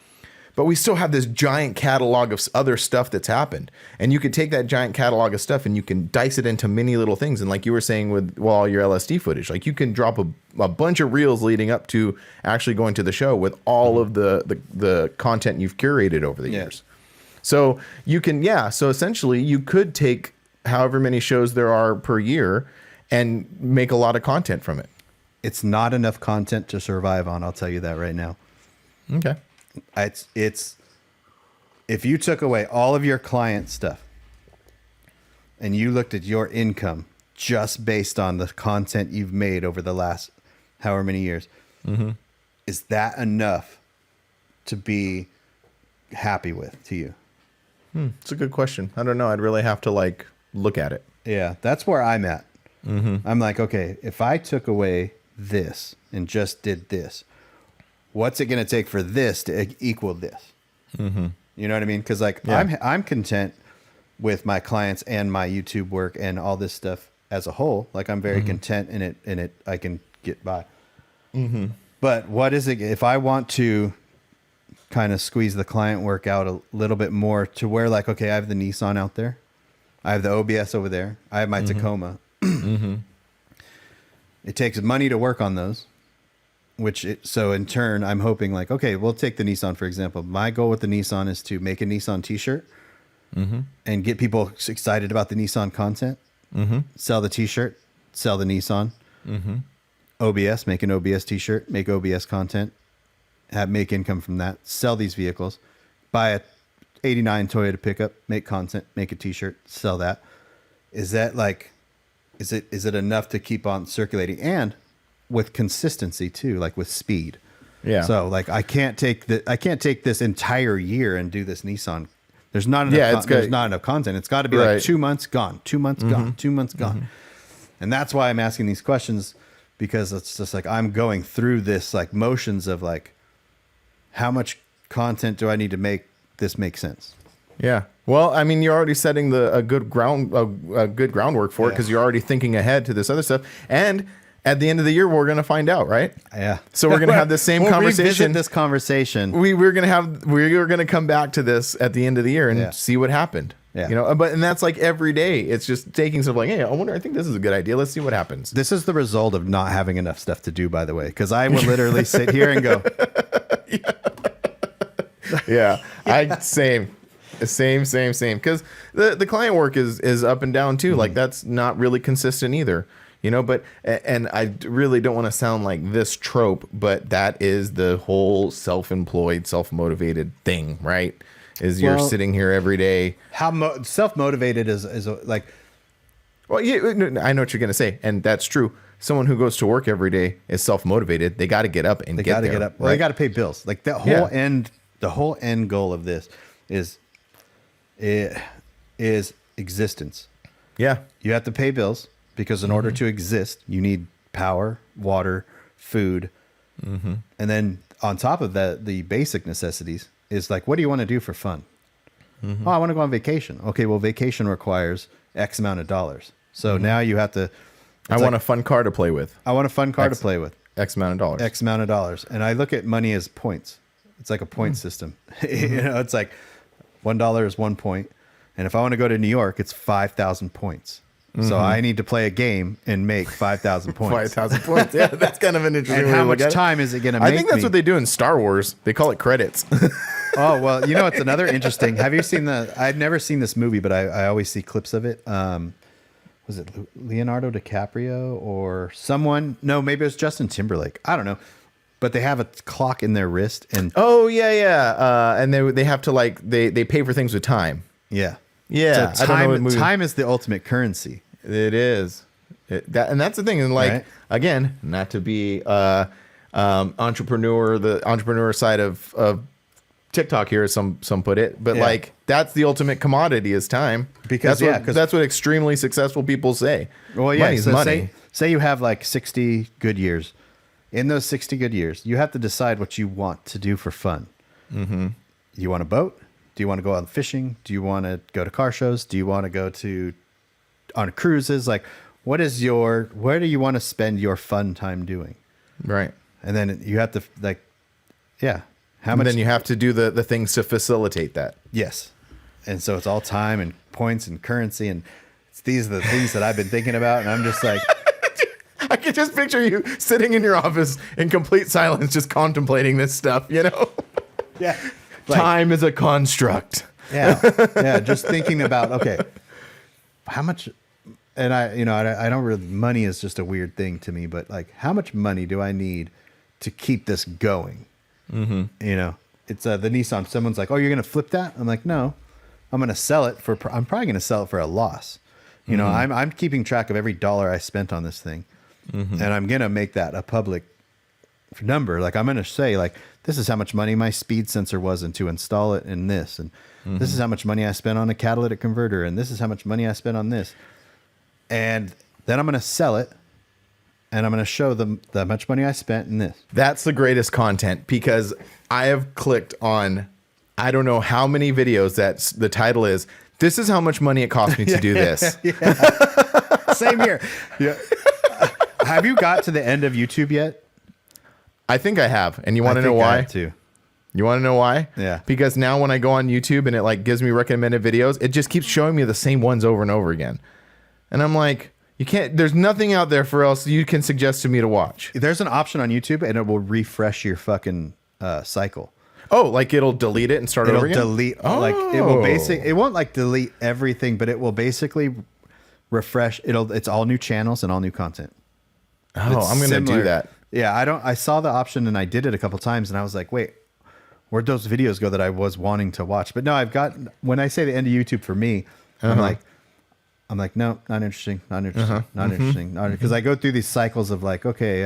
But we still have this giant catalog of other stuff that's happened. And you could take that giant catalog of stuff and you can dice it into many little things. And like you were saying with all your LSD footage, like you can drop a bunch of reels leading up to actually going to the show with all of the content you've curated over the years. So you can, so essentially you could take however many shows there are per year and make a lot of content from it. It's not enough content to survive on. I'll tell you that right now. Okay. It's if you took away all of your client stuff and you looked at your income just based on the content you've made over the last however many years, is that enough to be happy with to you? It's a good question. I don't know. I'd really have to like look at it. Yeah, that's where I'm at. I'm like, okay, if I took away this and just did this, what's it going to take for this to equal this? You know what I mean? Because like I'm content with my clients and my YouTube work and all this stuff as a whole. Like I'm very content in it. I can get by. But what is it if I want to kind of squeeze the client work out a little bit more to where like, okay, I have the Nissan out there. I have the OBS over there. I have my Tacoma. It takes money to work on those. So in turn, I'm hoping like, okay, we'll take the Nissan, for example. My goal with the Nissan is to make a Nissan t-shirt and get people excited about the Nissan content, sell the t-shirt, sell the Nissan, OBS, make an OBS t-shirt, make OBS content, make income from that, sell these vehicles, buy a 89 Toyota pickup, make content, make a t-shirt, sell that. Is that like, is it enough to keep on circulating? And with consistency too, like with speed. Yeah. So like I can't take this entire year and do this Nissan. There's not enough. There's not enough content. It's got to be like 2 months gone, 2 months gone, 2 months gone. And that's why I'm asking these questions, because it's just like I'm going through this like motions of like, how much content do I need to make this make sense? Yeah. Well, I mean, you're already setting a good groundwork for it, because you're already thinking ahead to this other stuff. And at the end of the year, we're going to find out, right? Yeah. So we're going to have the same conversation. Revisit this conversation. We're going to come back to this at the end of the year and see what happened. Yeah. You know, and that's like every day. It's just taking stuff like, hey, I think this is a good idea. Let's see what happens. This is the result of not having enough stuff to do, by the way, because I will literally sit here and go. Same. Because the client work is up and down too. Like that's not really consistent either. You know, and I really don't want to sound like this trope, but that is the whole self-employed, self-motivated thing, right? is you're sitting here every day. How self-motivated is like, Well, yeah, I know what you're going to say, and that's true. Someone who goes to work every day is self-motivated. They got to get up and get there. Well, right? they got to pay bills. Like the whole end goal of this is existence. Yeah. You have to pay bills because in order to exist, you need power, water, food. And then on top of that, the basic necessities is like, what do you want to do for fun? Oh, I want to go on vacation. Okay, well, vacation requires X amount of dollars. So now you have to. I want a fun car to play with. I want a fun car to play with. X amount of dollars. X amount of dollars. And I look at money as points. It's like a point system. You know, it's like $1 is 1 point. And if I want to go to New York, it's 5,000 points. So I need to play a game and make 5,000 points. 5,000 points. Yeah, that's kind of an interesting. And how much time is it going to make? I think that's what they do in Star Wars. They call it credits. Oh, well, you know, it's another interesting. Have you seen I've never seen this movie, but I always see clips of it. Was it Leonardo DiCaprio or someone? No, maybe it was Justin Timberlake. I don't know. But they have a clock in their wrist. And oh, yeah. And they have to they pay for things with time. Yeah. Yeah. So time is the ultimate currency. It is. And that's the thing. And again, not to be the entrepreneur side of TikTok here, as some put it, but that's the ultimate commodity is time. Because that's what extremely successful people say. Well, yeah. Money's So money. say you have like 60 good years. In those 60 good years, you have to decide what you want to do for fun. Mm-hmm. You want a boat? Do you want to go out fishing? Do you want to go to car shows? Do you want to go on cruises? Like, where do you want to spend your fun time doing? Right. And then you have to how much? And then you have to do the things to facilitate that. Yes. And so it's all time and points and currency. And these are the things that I've been thinking about. And I'm just like, I can just picture you sitting in your office in complete silence, just contemplating this stuff, you know? Yeah. Time is a construct. Yeah. Yeah. Just thinking about, okay, how much, and I don't really, money is just a weird thing to me, but like, how much money do I need to keep this going? Mm-hmm. You know, it's the Nissan. Someone's like, oh, you're going to flip that? I'm like, no, I'm going to sell it I'm probably going to sell it for a loss. You know, I'm keeping track of every dollar I spent on this thing. And I'm going to make that a public number. Like I'm going to say like, this is how much money my speed sensor was to install it in this. And this is how much money I spent on a catalytic converter. And this is how much money I spent on this. And then I'm going to sell it. And I'm going to show them how much money I spent in this. That's the greatest content because I have clicked on, I don't know how many videos that the title is, this is how much money it cost me to do this. Same here. Yeah. Have you got to the end of YouTube yet? I think I have. And you want to know why? Too. You want to know why? Yeah. Because now when I go on YouTube and it like gives me recommended videos, it just keeps showing me the same ones over and over again. And I'm like, there's nothing out there for else you can suggest to me to watch. There's an option on YouTube and it will refresh your fucking cycle. Oh, like it'll delete it and start over again? It won't like delete everything, but it will basically refresh. It's all new channels and all new content. Oh, I'm going to do that. Yeah, I saw the option and I did it a couple times and I was like, wait, where'd those videos go that I was wanting to watch? But no, when I say the end of YouTube for me, I'm like, no, not interesting, not interesting, not interesting. Because I go through these cycles of like, okay,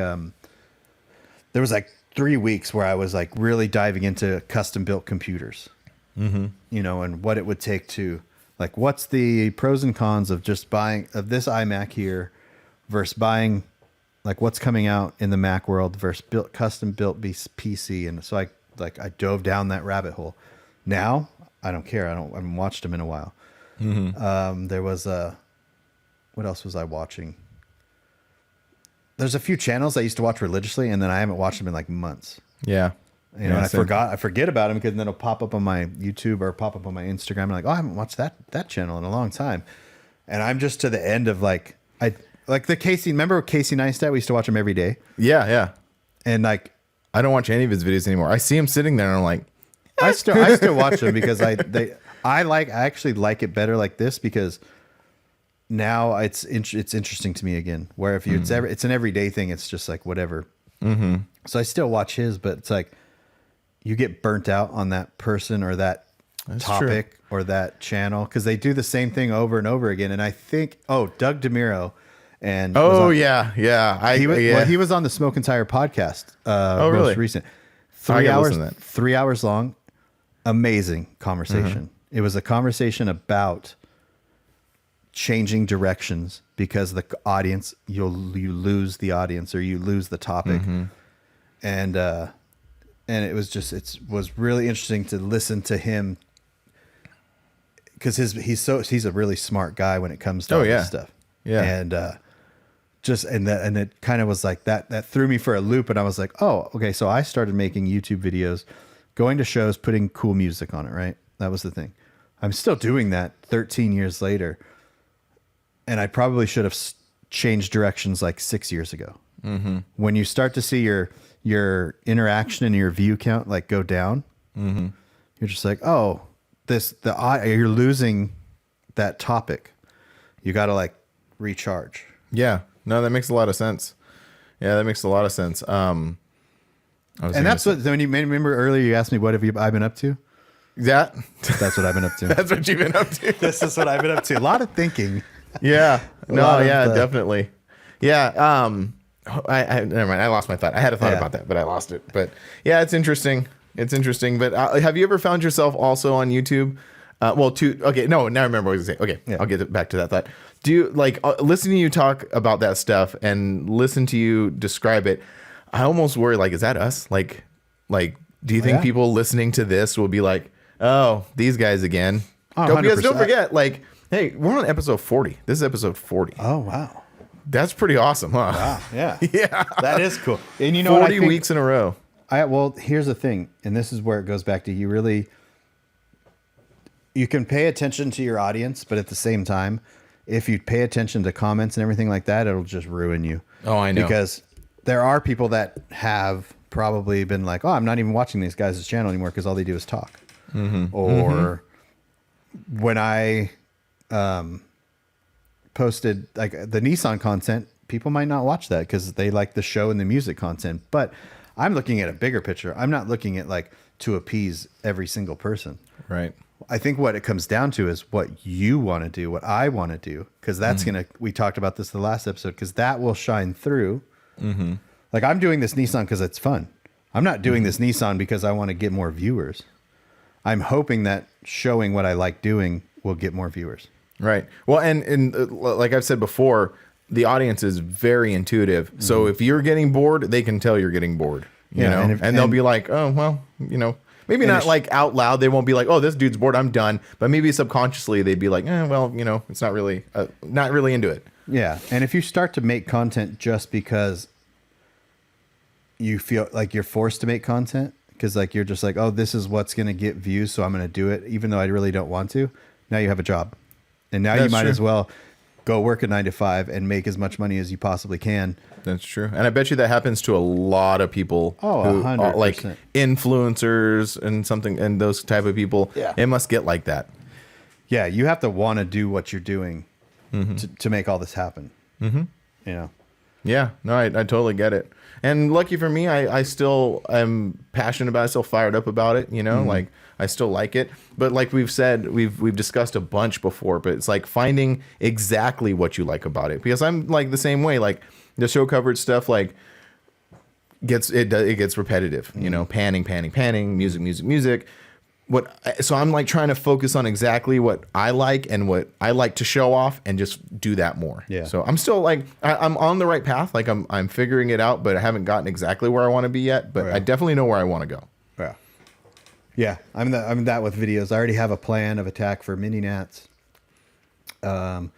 there was like 3 weeks where I was like really diving into custom built computers, you know, and what it would take to like, what's the pros and cons of just buying of this iMac here versus buying like what's coming out in the Mac world versus custom built PC. And so I dove down that rabbit hole. Now I don't care. I haven't watched them in a while. There was what else was I watching? There's a few channels I used to watch religiously, and then I haven't watched them in like months. Yeah, you know, and I forget about them because then it'll pop up on my YouTube or pop up on my Instagram. I'm like, oh, I haven't watched that channel in a long time, and I'm just to the end of like the Casey. Remember Casey Neistat? We used to watch him every day. Yeah. And like, I don't watch any of his videos anymore. I see him sitting there, and I'm like, I still watch them because I actually like it better like this because now it's interesting to me again. Where if it's an everyday thing, it's just like whatever. So I still watch his, but it's like you get burnt out on that person or that topic or that channel, because they do the same thing over and over again. And I think, Doug DeMiro, and he he was on the Smoke and Tire podcast. Really? Most recent, 3 hours long, amazing conversation. It was a conversation about changing directions because the audience, you lose the audience or you lose the topic, and it was really interesting to listen to him, because he's a really smart guy when it comes to all this stuff. Yeah. And and it kind of was like that threw me for a loop, and I was like, oh, okay. So I started making YouTube videos, going to shows, putting cool music on it. Right. That was the thing. I'm still doing that 13 years later. And I probably should have changed directions like 6 years ago. When you start to see your interaction and your view count like go down, you're just like, oh, you're losing that topic. You got to like recharge. Yeah, no, that makes a lot of sense. Yeah, that makes a lot of sense. And that's what, when you remember earlier, you asked me, what have I been up to? That's what I've been up to. That's what you've been up to. This is what I've been up to. A lot of thinking. Yeah. No, definitely. Yeah. I never mind. I lost my thought. I had a thought about that, but I lost it. But yeah, it's interesting. But have you ever found yourself also on YouTube? Now I remember what I was going to say. Okay. Yeah. I'll get back to that thought. Do you like listen to you talk about that stuff and listen to you describe it? I almost worry, like, is that us? Like, do you think people listening to this will be like, oh, these guys again? Don't forget, like, hey, we're on episode 40. This is episode 40. Oh, wow. That's pretty awesome, huh? Wow. Yeah. Yeah. That is cool. And you know 40 weeks in a row. Well, here's the thing, and this is where it goes back to you can pay attention to your audience, but at the same time, if you pay attention to comments and everything like that, it'll just ruin you. Oh, I know. Because there are people that have probably been like, oh, I'm not even watching these guys' channel anymore because all they do is talk. Or when I posted like the Nissan content, people might not watch that because they like the show and the music content. But I'm looking at a bigger picture. I'm not looking at like to appease every single person. Right. I think what it comes down to is what you want to do, what I want to do, because that's we talked about this the last episode, because that will shine through. Like, I'm doing this Nissan because it's fun. I'm not doing this Nissan because I want to get more viewers. I'm hoping that showing what I like doing will get more viewers. Right. Well, and like I've said before, the audience is very intuitive. So if you're getting bored, they can tell you're getting bored. You know, and they'll be like, oh, well, maybe not like out loud. They won't be like, oh, this dude's bored, I'm done. But maybe subconsciously they'd be like, well, it's not really into it. Yeah. And if you start to make content just because you feel like you're forced to make content, because like you're just like, oh, this is what's going to get views, so I'm going to do it, even though I really don't want to. Now you have a job. And now you might as well go work a 9 to 5 and make as much money as you possibly can. That's true. And I bet you that happens to a lot of people. Oh, 100%. Like influencers and those type of people. Yeah. It must get like that. Yeah. You have to want to do what you're doing to make all this happen. Yeah. No, I totally get it. And lucky for me, I still am passionate about it, still fired up about it, like I still like it. But like we've said, we've discussed a bunch before, but it's like finding exactly what you like about it. Because I'm like the same way, like the show coverage stuff, like gets repetitive, panning, music. So I'm like trying to focus on exactly what I like and what I like to show off and just do that more. Yeah. So I'm still like, I'm on the right path. Like I'm figuring it out, but I haven't gotten exactly where I want to be yet, but I definitely know where I want to go. Yeah. Yeah. I'm that with videos. I already have a plan of attack for mini nats. Don't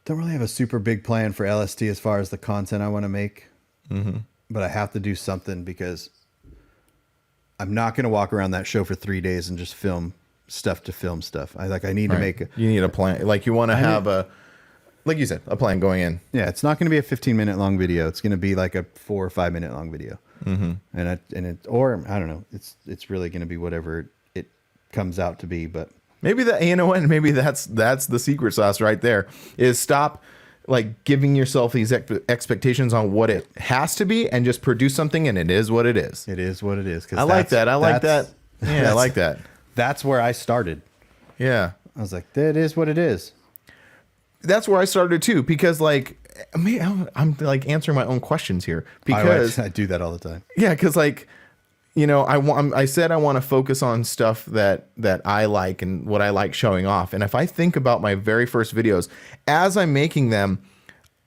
really have a super big plan for LST as far as the content I want to make, but I have to do something because I'm not going to walk around that show for 3 days and just film stuff to film stuff. I need to make you need a plan. Like you want to have like you said, a plan going in. Yeah. It's not going to be a 15-minute long video. It's going to be like a 4 or 5 minute long video. Or I don't know. It's really going to be whatever it comes out to be, but maybe maybe that's the secret sauce right there, is stop like giving yourself these expectations on what it has to be and just produce something, and it is what it is. It is what it is. I like that. Yeah, I like that. that's where I started. Yeah. I was like, that is what it is. That's where I started too, because like, I'm like answering my own questions here because I do that all the time. yeah, because like, you know, I said I want to focus on stuff that I like and what I like showing off. And if I think about my very first videos, as I'm making them,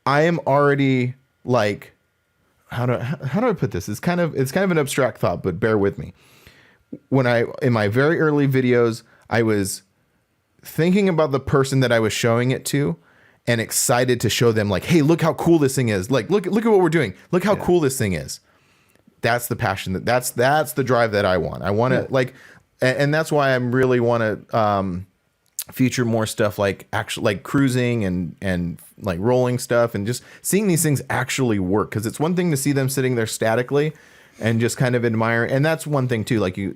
I am already like, how do I put this? It's kind of an abstract thought, but bear with me. In my very early videos, I was thinking about the person that I was showing it to and excited to show them like, hey, look how cool this thing is. Like, look at what we're doing. Look how cool this thing is. That's the passion that's the drive that I want. I want to like, and that's why I really want to feature more stuff like actually like cruising and like rolling stuff and just seeing these things actually work. Cause it's one thing to see them sitting there statically and just kind of admire. And that's one thing too, like you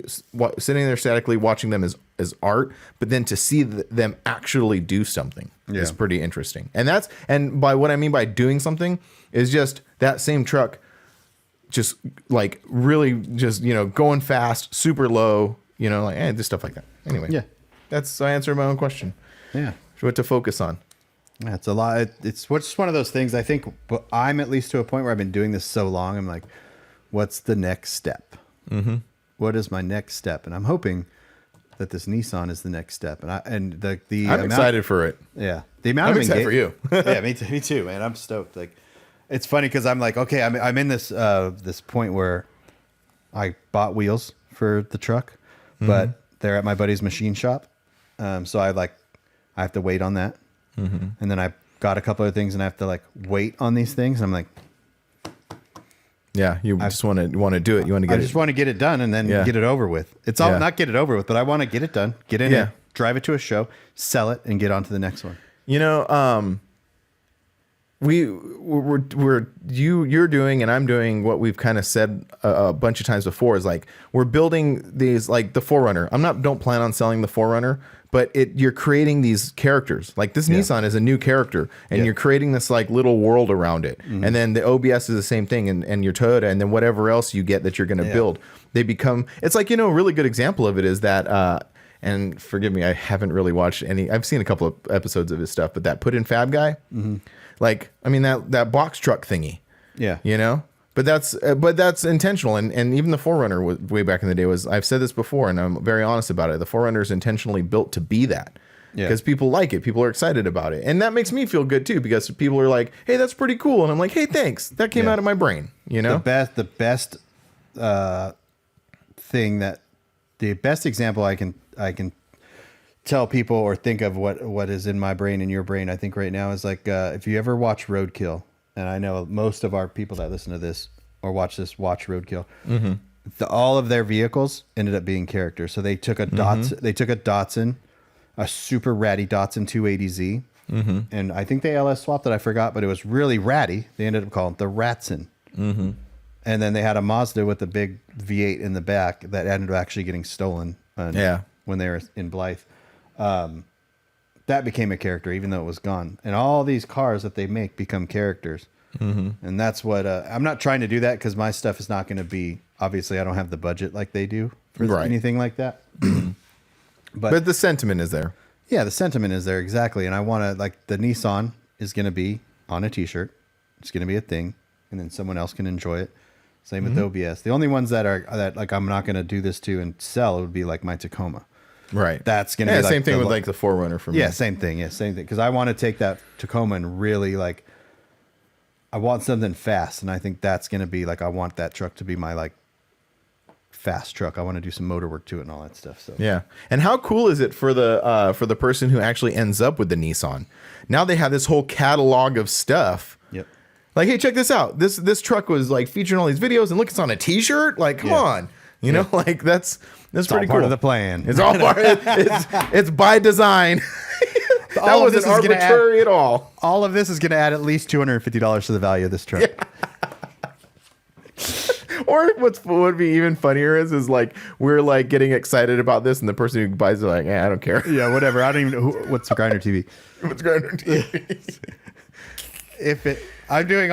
sitting there statically watching them as art, but then to see them actually do something is pretty interesting. And by what I mean by doing something is just that same truck, just like really just, you know, going fast, super low, you know, like just stuff like that. Anyway, Yeah. I answered my own question. Yeah. What to focus on. Yeah, it's a lot. It's just one of those things. I think, but I'm at least to a point where I've been doing this so long. I'm like, what's the next step? Mm-hmm. What is my next step? And I'm hoping that this Nissan is the next step. And I'm excited for it. Yeah, the amount I'm of excited for you. Yeah, me too, man. I'm stoked. Like, it's funny because I'm like, okay, I'm in this this point where I bought wheels for the truck, but they're at my buddy's machine shop. So I have to wait on that. Mm-hmm. And then I got a couple of things and I have to like wait on these things. And I'm like, yeah, you just want to do it. You want to get I just want to get it done and then get it over with. It's all not get it over with, but I want to get it done, get in it, drive it to a show, sell it, and get on to the next one. You know, you're doing and I'm doing what we've kind of said a bunch of times before is like we're building these like the 4Runner. Don't plan on selling the 4Runner, but you're creating these characters. Like this Nissan is a new character and you're creating this like little world around it. Mm-hmm. And then the OBS is the same thing and your Toyota and then whatever else you get that you're going to build, they become, it's like, you know, a really good example of it is that, and forgive me, I haven't really watched I've seen a couple of episodes of his stuff, but that Put in Fab guy, like, I mean, that box truck thingy, you know, but that's intentional. And even the 4Runner was way back in the day I've said this before and I'm very honest about it. The 4Runner is intentionally built to be that because people like it. People are excited about it. And that makes me feel good too, because people are like, hey, that's pretty cool. And I'm like, hey, thanks. That came out of my brain, you know, the best example I can tell people or think of what is in my brain and your brain, I think right now is like, if you ever watch Roadkill, and I know most of our people that listen to this or watch Roadkill, all of their vehicles ended up being characters. So they took a Datsun, a super ratty Datsun 280Z. And I think they LS swapped it. I forgot, but it was really ratty. They ended up calling it the Ratson. And then they had a Mazda with a big V8 in the back that ended up actually getting stolen when they were in Blythe. That became a character, even though it was gone. And all these cars that they make become characters. And that's what I'm not trying to do that because my stuff is not going to be, obviously I don't have the budget like they do for anything like that. But the sentiment is there. Yeah, the sentiment is there, exactly. And I want to, like, the Nissan is going to be on a t-shirt. It's going to be a thing. And then someone else can enjoy it. Same with the OBS. The only ones that like I'm not going to do this to and sell would be like my Tacoma. Right. That's going to be like same thing with like the 4Runner for me. Yeah, same thing. Yeah, same thing. Because I want to take that Tacoma and really like, I want something fast. And I think that's going to be like, I want that truck to be my like fast truck. I want to do some motor work to it and all that stuff. So yeah. And how cool is it for the person who actually ends up with the Nissan? Now they have this whole catalog of stuff. Yep. Like, hey, check this out. This truck was like featured in all these videos and look, it's on a t-shirt. Like, come on. You know, like that's it's pretty all part cool. of the plan. It's all part of it's by design. That wasn't arbitrary at all. All of this is going to add at least $250 to the value of this truck. Yeah. Or what would be even funnier is like we're like getting excited about this, and the person who buys it like, I don't care. Yeah, whatever. I don't even know what's the Grinder TV. What's Grinder TV? I'm doing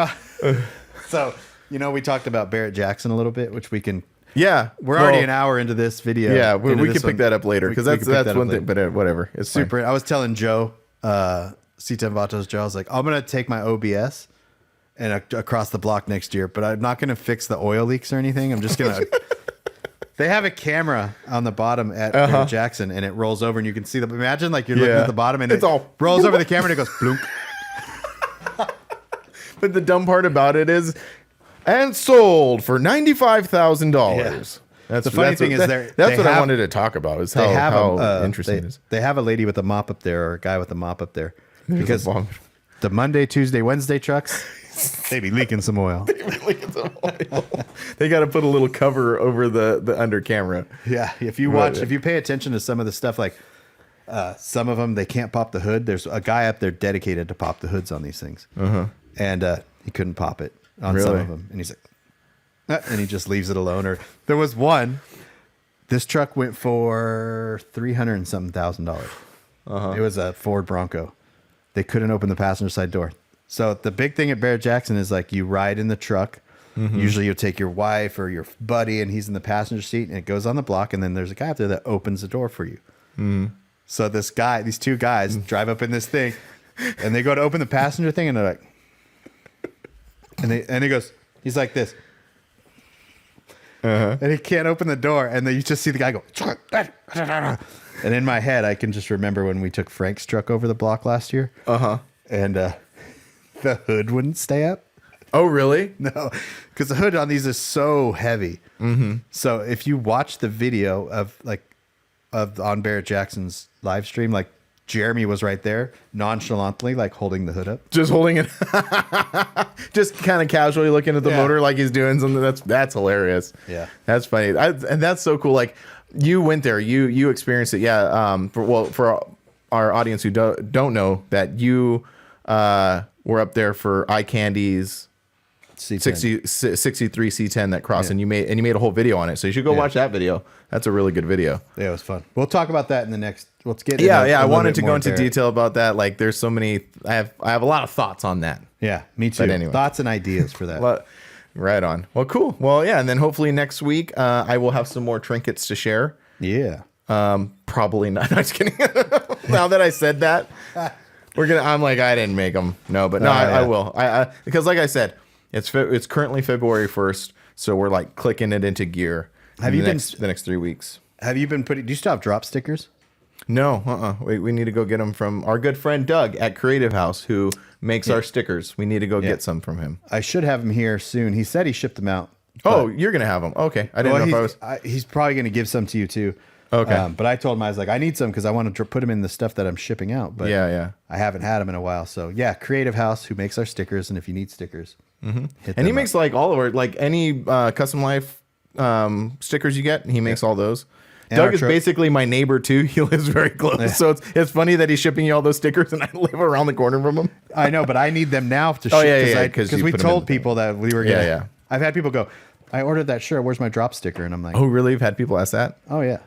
so. You know, we talked about Barrett Jackson a little bit, which we can. Yeah, We're already an hour into this video. Yeah, we into can this pick one. that up later because We can pick that's that up one later. thing. But whatever, it's Super. fine. I was telling Joe, C10 Vatos Joe, I was like, I'm gonna take my OBS and across the block next year, but I'm not gonna fix the oil leaks or anything. I'm just gonna. They have a camera on the bottom at Barrett Jackson, and it rolls over, and you can see them. Imagine like you're looking at the bottom, and It's it all- rolls over the camera, and it goes bloop. But the dumb part about it is, and sold for $95,000. That's The funny thing is that's they what I have- wanted to talk about. Is They have how interesting it is. They have a lady with a mop up there, or a guy with a mop up there, because a bomb. the Monday, Tuesday, Wednesday trucks, they be leaking some oil. They got to put a little cover over the under camera. Yeah, if you watch, if you pay attention to some of the stuff, like some of them, they can't pop the hood. There's a guy up there dedicated to pop the hoods on these things, and he couldn't pop it on some Really? of them, and he's like, and he just leaves it alone. Or there was one. This truck went for $300 and something thousand. It was a Ford Bronco. They couldn't open the passenger side door. So the big thing at Barrett Jackson is like you ride in the truck. Usually you'll take your wife or your buddy and he's in the passenger seat and it goes on the block. And then there's a guy up there that opens the door for you. So these two guys drive up in this thing and they go to open the passenger thing and they're like, and he goes, he's like this. And he can't open the door. And then you just see the guy go, and in my head, I can just remember when we took Frank's truck over the block last year. And the hood wouldn't stay up. Oh, really? No, because the hood on these is so heavy. So if you watch the video of on Barrett Jackson's live stream, like Jeremy was right there, nonchalantly, like holding the hood up. Just holding it, just kind of casually looking at the Yeah. motor like he's doing something. That's hilarious. Yeah. That's funny. And that's so cool. Like you went there, you experienced it. Yeah. For our audience who don't know that you were up there for Eye Candy's C10. 63 C10 that crossed, and you made a whole video on it. So you should go watch that video. That's a really good video. Yeah, it was fun. We'll talk about that in the next. Let's get. I wanted to go into detail about that. Like, there's so many. I have a lot of thoughts on that. Yeah, me too. But anyway. Thoughts and ideas for that. Well, right on. Well, cool. Well, yeah, and then hopefully next week I will have some more trinkets to share. Yeah. Probably not. I'm just kidding. Now that I said that, I'm like, I didn't make them. No, but no, I will. I because like I said, it's currently February 1st, so we're like clicking it into gear. Have in you the been- next 3 weeks? Have you been putting? Do you still have drop stickers? No, we need to go get them from our good friend Doug at Creative House, who makes our stickers. We need to go get some from him. I should have them here soon. He said he shipped them out. Oh, you're gonna have them? Okay, I didn't know if I was. He's probably going to give some to you too. Okay. But I told him, I was like, I need some because I want to put them in the stuff that I'm shipping out. But Yeah. I haven't had them in a while. So yeah, Creative House, who makes our stickers, and if you need stickers, hit And he them makes up. like all of our, like any Custom Life stickers you get, he makes all those. And our Doug is truck- basically my neighbor too. He lives very close, so it's funny that he's shipping you all those stickers, and I live around the corner from him. I know, but I need them now to ship. Oh, yeah, 'cause because you we put 'em in told the thing. people that we were gonna. Yeah. I've had people go, I ordered that shirt. Where's my drop sticker? And I'm like, Oh, really? You've had people ask that? oh yeah.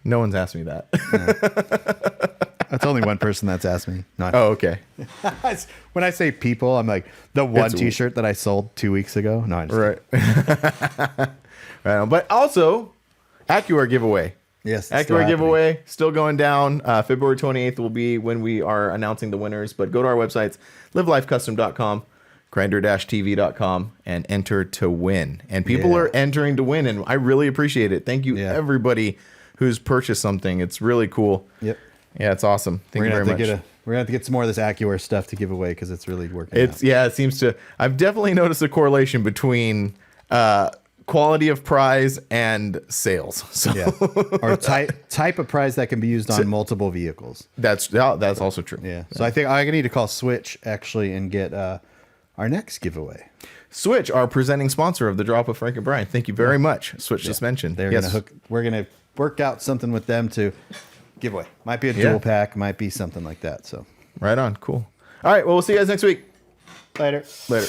No one's asked me that. That's only one person that's asked me. Not Oh, okay. when I say people, I'm like the one It's- T-shirt that I sold 2 weeks ago. No, I'm just Right. Right on. But also, AccuAir giveaway. Yes, it's still AccuAir happening. giveaway still going down. February 28th will be when we are announcing the winners. But go to our websites, livelifecustom.com, grinder-tv.com, and enter to win. And people Yeah. are entering to win, and I really appreciate it. Thank you, Yeah. everybody who's purchased something. It's really cool. Yep. Yeah, it's awesome. Thank We're you gonna very have to much. we're gonna have to get some more of this AccuAir stuff to give away because it's really working. It's out. it seems to. I've definitely noticed a correlation between quality of prize and sales. So Yeah. Or type of prize that can be used on multiple vehicles. that's also true. Yeah. So I think I need to call Switch actually and get our next giveaway. Switch, our presenting sponsor of the Drop of Frank and Brian. Thank you very much. Switch Suspension. They're Yes. gonna hook. We're gonna work out something with them to give away. Might be a Yeah. dual pack. Might be something like that. So Right on. Cool. All right. Well, we'll see you guys next week. later. Later.